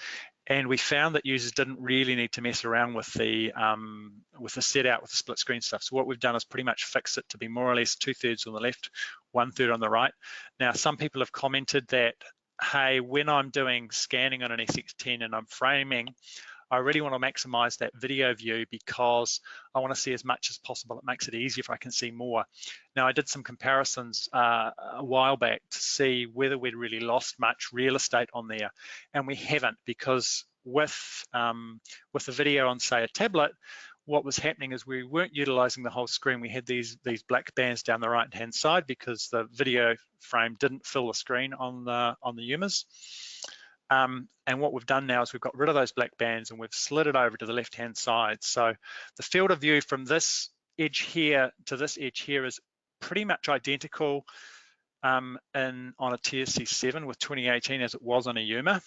And we found that users didn't really need to mess around with the set out with the split screen stuff. So what we've done is pretty much fix it to be more or less 2/3 on the left, 1/3 on the right. Now, some people have commented that, hey, when I'm doing scanning on an SX10 and I'm framing, I really want to maximize that video view because I want to see as much as possible. It makes it easier if I can see more. Now, I did some comparisons a while back to see whether we'd really lost much real estate on there, and we haven't, because with the video on, say, a tablet, what was happening is we weren't utilizing the whole screen. We had these black bands down the right-hand side because the video frame didn't fill the screen on the UMAs. And what we've done now is we've got rid of those black bands and we've slid it over to the left-hand side. So the field of view from this edge here to this edge here is pretty much identical on a TSC7 with 2018 as it was on a UMA.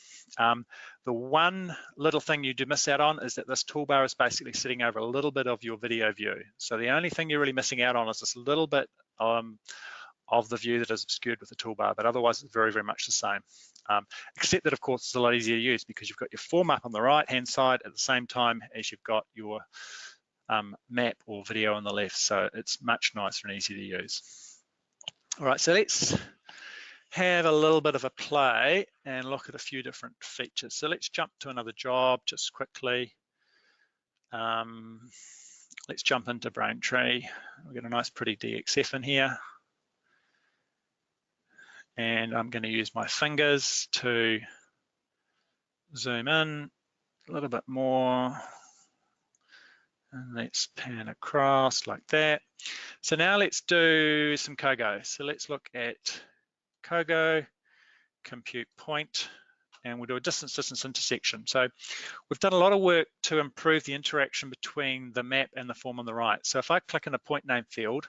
The one little thing you do miss out on is that this toolbar is basically sitting over a little bit of your video view. So the only thing you're really missing out on is this little bit of the view that is obscured with the toolbar, but otherwise it's very, very much the same. Except that, of course, it's a lot easier to use because you've got your form up on the right-hand side at the same time as you've got your map or video on the left. So it's much nicer and easier to use. All right, so let's have a little bit of a play and look at a few different features. So let's jump to another job just quickly. Let's jump into Braintree. We've got a nice pretty DXF in here. And I'm going to use my fingers to zoom in a little bit more. And let's pan across like that. So now let's do some COGO. So let's look at COGO, compute point, and we'll do a distance intersection. So we've done a lot of work to improve the interaction between the map and the form on the right. So if I click in a point name field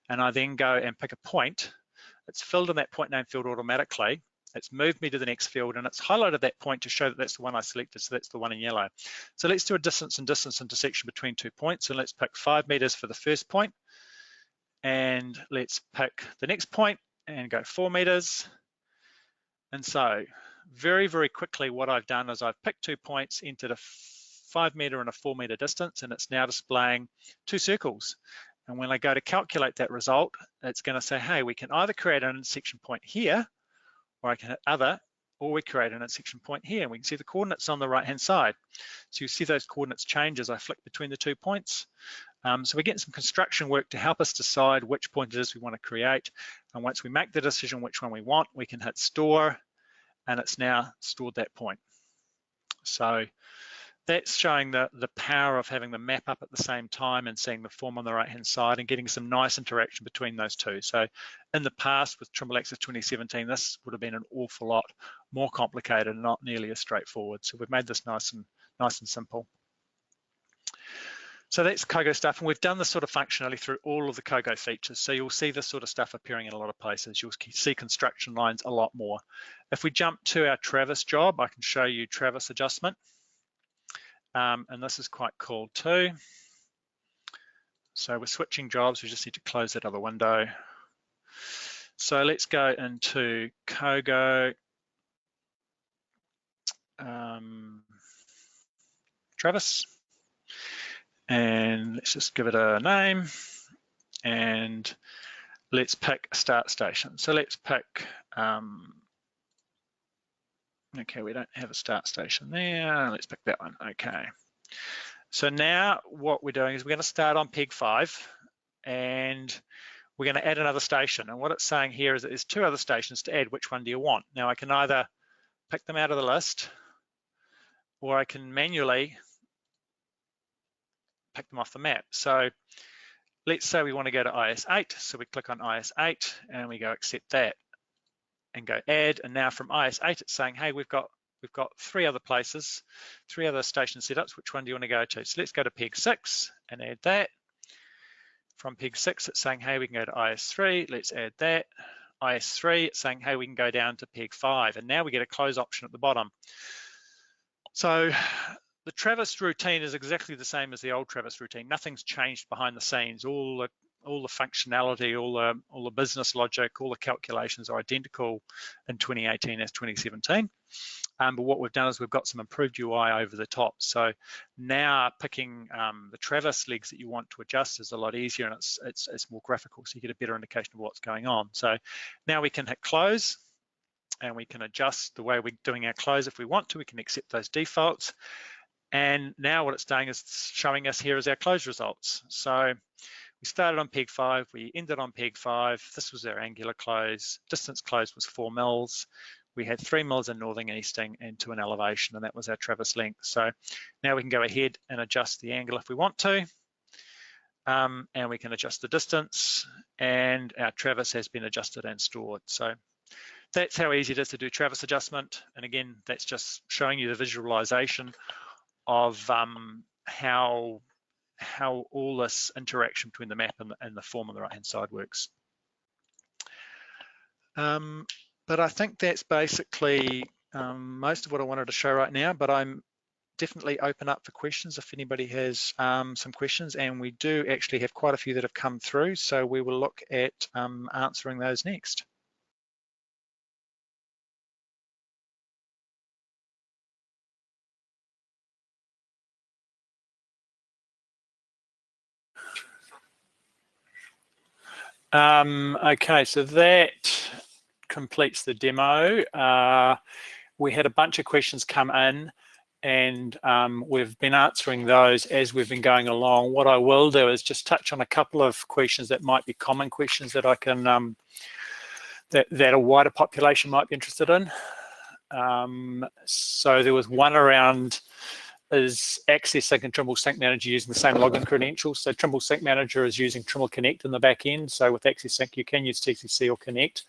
and I then go and pick a point, it's filled in that point name field automatically. It's moved me to the next field and it's highlighted that point to show that that's the one I selected, so that's the one in yellow. So let's do a distance intersection between 2 points, and let's pick 5 meters for the first point, and let's pick the next point and go 4 meters. And so very, very quickly what I've done is I've picked 2 points, entered a 5 meter and a 4 meter distance, and it's now displaying 2 circles. And when I go to calculate that result, it's going to say, hey, we can either create an intersection point here, or I can hit other, or we create an intersection point here. And we can see the coordinates on the right-hand side. So you see those coordinates change as I flick between the 2 points. So we're getting some construction work to help us decide which point it is we want to create. And once we make the decision which one we want, we can hit store, and it's now stored that point. So that's showing the power of having the map up at the same time and seeing the form on the right-hand side and getting some nice interaction between those two. So in the past with Trimble Access 2017, this would have been an awful lot more complicated and not nearly as straightforward. So we've made this nice and simple. So that's COGO stuff, and we've done this sort of functionality through all of the COGO features. So you'll see this sort of stuff appearing in a lot of places. You'll see construction lines a lot more. If we jump to our Travis job, I can show you Travis adjustment. And this is quite cool too. So we're switching jobs. We just need to close that other window. So let's go into COGO. Travis. And let's just give it a name. And let's pick a start station. So let's pick, okay, we don't have a start station there. Let's pick that one, okay. So now what we're doing is we're gonna start on peg 5 and we're gonna add another station. And what it's saying here is that there's 2 other stations to add. Which one do you want? Now I can either pick them out of the list or I can manually pick them off the map. So let's say we wanna go to IS8. So we click on IS8 and we go accept that and go add, and now from IS8 it's saying, hey, we've got 3 other places, 3 other station setups. Which one do you want to go to? So let's go to peg 6 and add that. From peg 6 it's saying, hey, we can go to IS3. Let's add that. IS3 it's saying, hey, we can go down to peg 5, and now we get a close option at the bottom. So the Travis routine is exactly the same as the old Travis routine. Nothing's changed behind the scenes. All the functionality, all the business logic, all the calculations are identical in 2018 as 2017. But what we've done is we've got some improved UI over the top. So now picking the Travis legs that you want to adjust is a lot easier, and it's more graphical, so you get a better indication of what's going on. So now we can hit close, and we can adjust the way we're doing our close if we want to. We can accept those defaults. And now what it's doing is showing us here is our close results. So we started on peg 5, we ended on peg 5. This was our angular close. Distance close was 4 mils. We had 3 mils in northing and easting and 2 in elevation, and that was our Travis length. So now we can go ahead and adjust the angle if we want to. and we can adjust the distance, and our traverse has been adjusted and stored. So that's how easy it is to do traverse adjustment. And again, that's just showing you the visualization of how all this interaction between the map and the form on the right-hand side works. But I think that's basically most of what I wanted to show right now, but I'm definitely open up for questions if anybody has some questions, and we do actually have quite a few that have come through, so we will look at answering those next. Okay, so that completes the demo. We had a bunch of questions come in, and we've been answering those as we've been going along. What I will do is just touch on a couple of questions that might be common questions that I can that a wider population might be interested in. So there was one around, is Access Sync and Trimble Sync Manager using the same login credentials? So Trimble Sync Manager is using Trimble Connect in the back end. So with Access Sync, you can use TCC or Connect,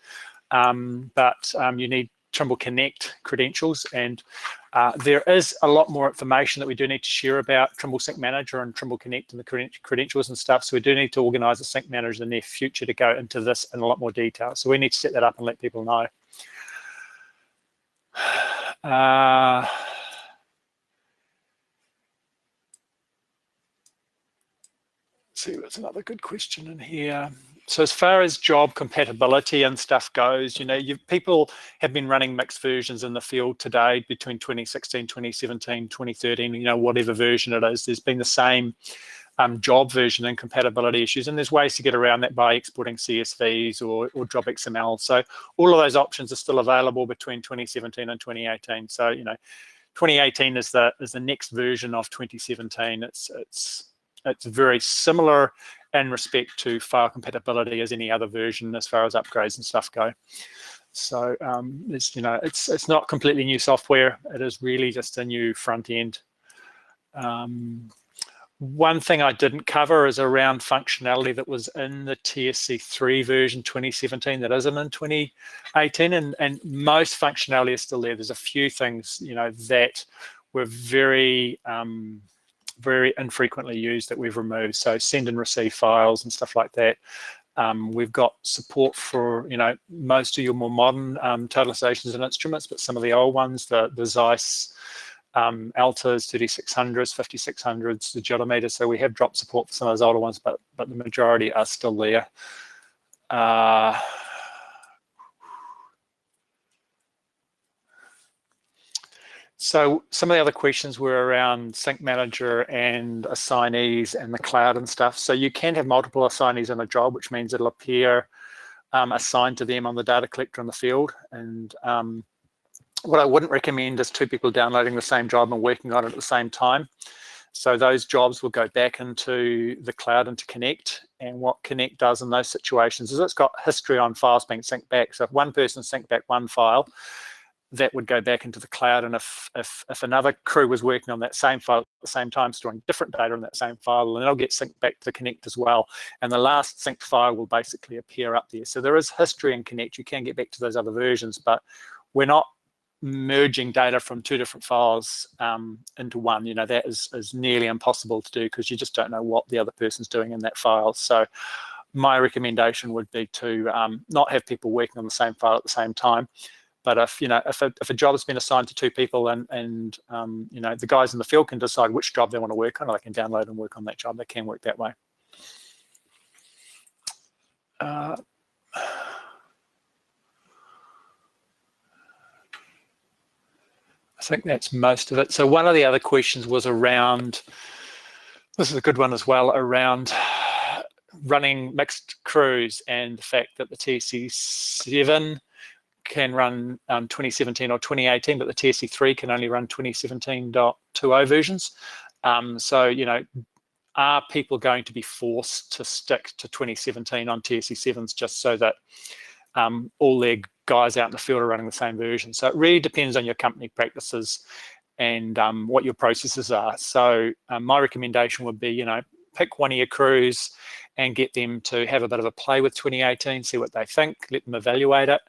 but you need Trimble Connect credentials. And there is a lot more information that we do need to share about Trimble Sync Manager and Trimble Connect and the credentials and stuff. So we do need to organize a Sync Manager in the near future to go into this in a lot more detail. So we need to set that up and let people know. See, that's another good question in here. So as far as job compatibility and stuff goes, you know, people have been running mixed versions in the field today between 2016, 2017, 2013, you know, whatever version it is. There's been the same job version and compatibility issues, and there's ways to get around that by exporting CSVs or job XML. So all of those options are still available between 2017 and 2018. So, you know, 2018 is the next version of 2017. It's very similar in respect to file compatibility as any other version as far as upgrades and stuff go. So you know, it's not completely new software. It is really just a new front end. One thing I didn't cover is around functionality that was in the TSC3 version 2017 that isn't in 2018, and most functionality is still there. There's a few things, you know, that were very infrequently used that we've removed. So send and receive files and stuff like that. We've got support for, you know, most of your more modern totalizations and instruments, but some of the old ones, the Zeiss Altas, 3600s, 5600s, the Geometer. So we have dropped support for some of those older ones, but the majority are still there. So some of the other questions were around Sync Manager and assignees and the cloud and stuff. So you can have multiple assignees in a job, which means it'll appear assigned to them on the data collector in the field. And what I wouldn't recommend is two people downloading the same job and working on it at the same time. So those jobs will go back into the cloud, into Connect. And what Connect does in those situations is it's got history on files being synced back. So if one person synced back one file, that would go back into the cloud, and if another crew was working on that same file at the same time, storing different data in that same file, then it'll get synced back to Connect as well, and the last synced file will basically appear up there. So there is history in Connect. You can get back to those other versions, but we're not merging data from two different files into one. You know, that is nearly impossible to do because you just don't know what the other person's doing in that file. So my recommendation would be to not have people working on the same file at the same time. But if a job has been assigned to two people and you know, the guys in the field can decide which job they want to work on, or they can download and work on that job. They can work that way. I think that's most of it. So one of the other questions was around, this is a good one as well, around running mixed crews and the fact that the TSC7 can run 2017 or 2018, but the TSC3 can only run 2017.20 versions. So, you know, are people going to be forced to stick to 2017 on TSC7s just so that all their guys out in the field are running the same version? So it really depends on your company practices and what your processes are. So my recommendation would be, you know, pick one of your crews and get them to have a bit of a play with 2018, see what they think, let them evaluate it,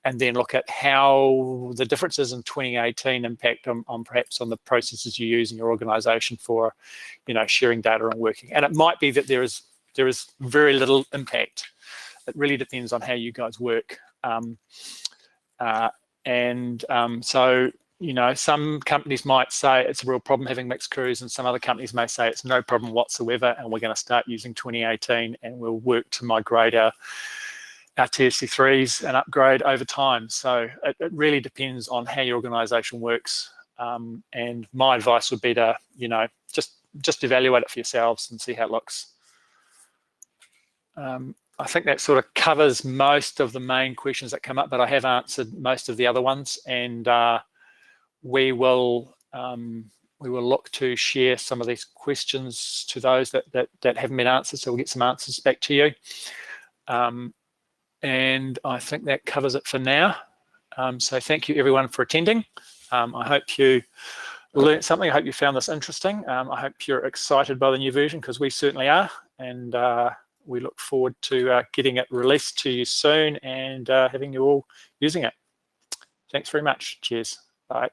and then look at how the differences in 2018 impact on perhaps on the processes you use in your organisation for, sharing data and working. And it might be that there is very little impact. It really depends on how you guys work. So, some companies might say it's a real problem having mixed crews, and some other companies may say it's no problem whatsoever, and we're going to start using 2018 and we'll work to migrate our TSC3s and upgrade over time. So it really depends on how your organisation works. And my advice would be to, just evaluate it for yourselves and see how it looks. I think that sort of covers most of the main questions that come up, but I have answered most of the other ones, and we will look to share some of these questions to those that haven't been answered, so we'll get some answers back to you. And I think that covers it for now. So thank you everyone for attending. I hope you learned something. I hope you found this interesting. I hope you're excited by the new version, because we certainly are, and we look forward to getting it released to you soon and having you all using it. Thanks very much. Cheers. Bye.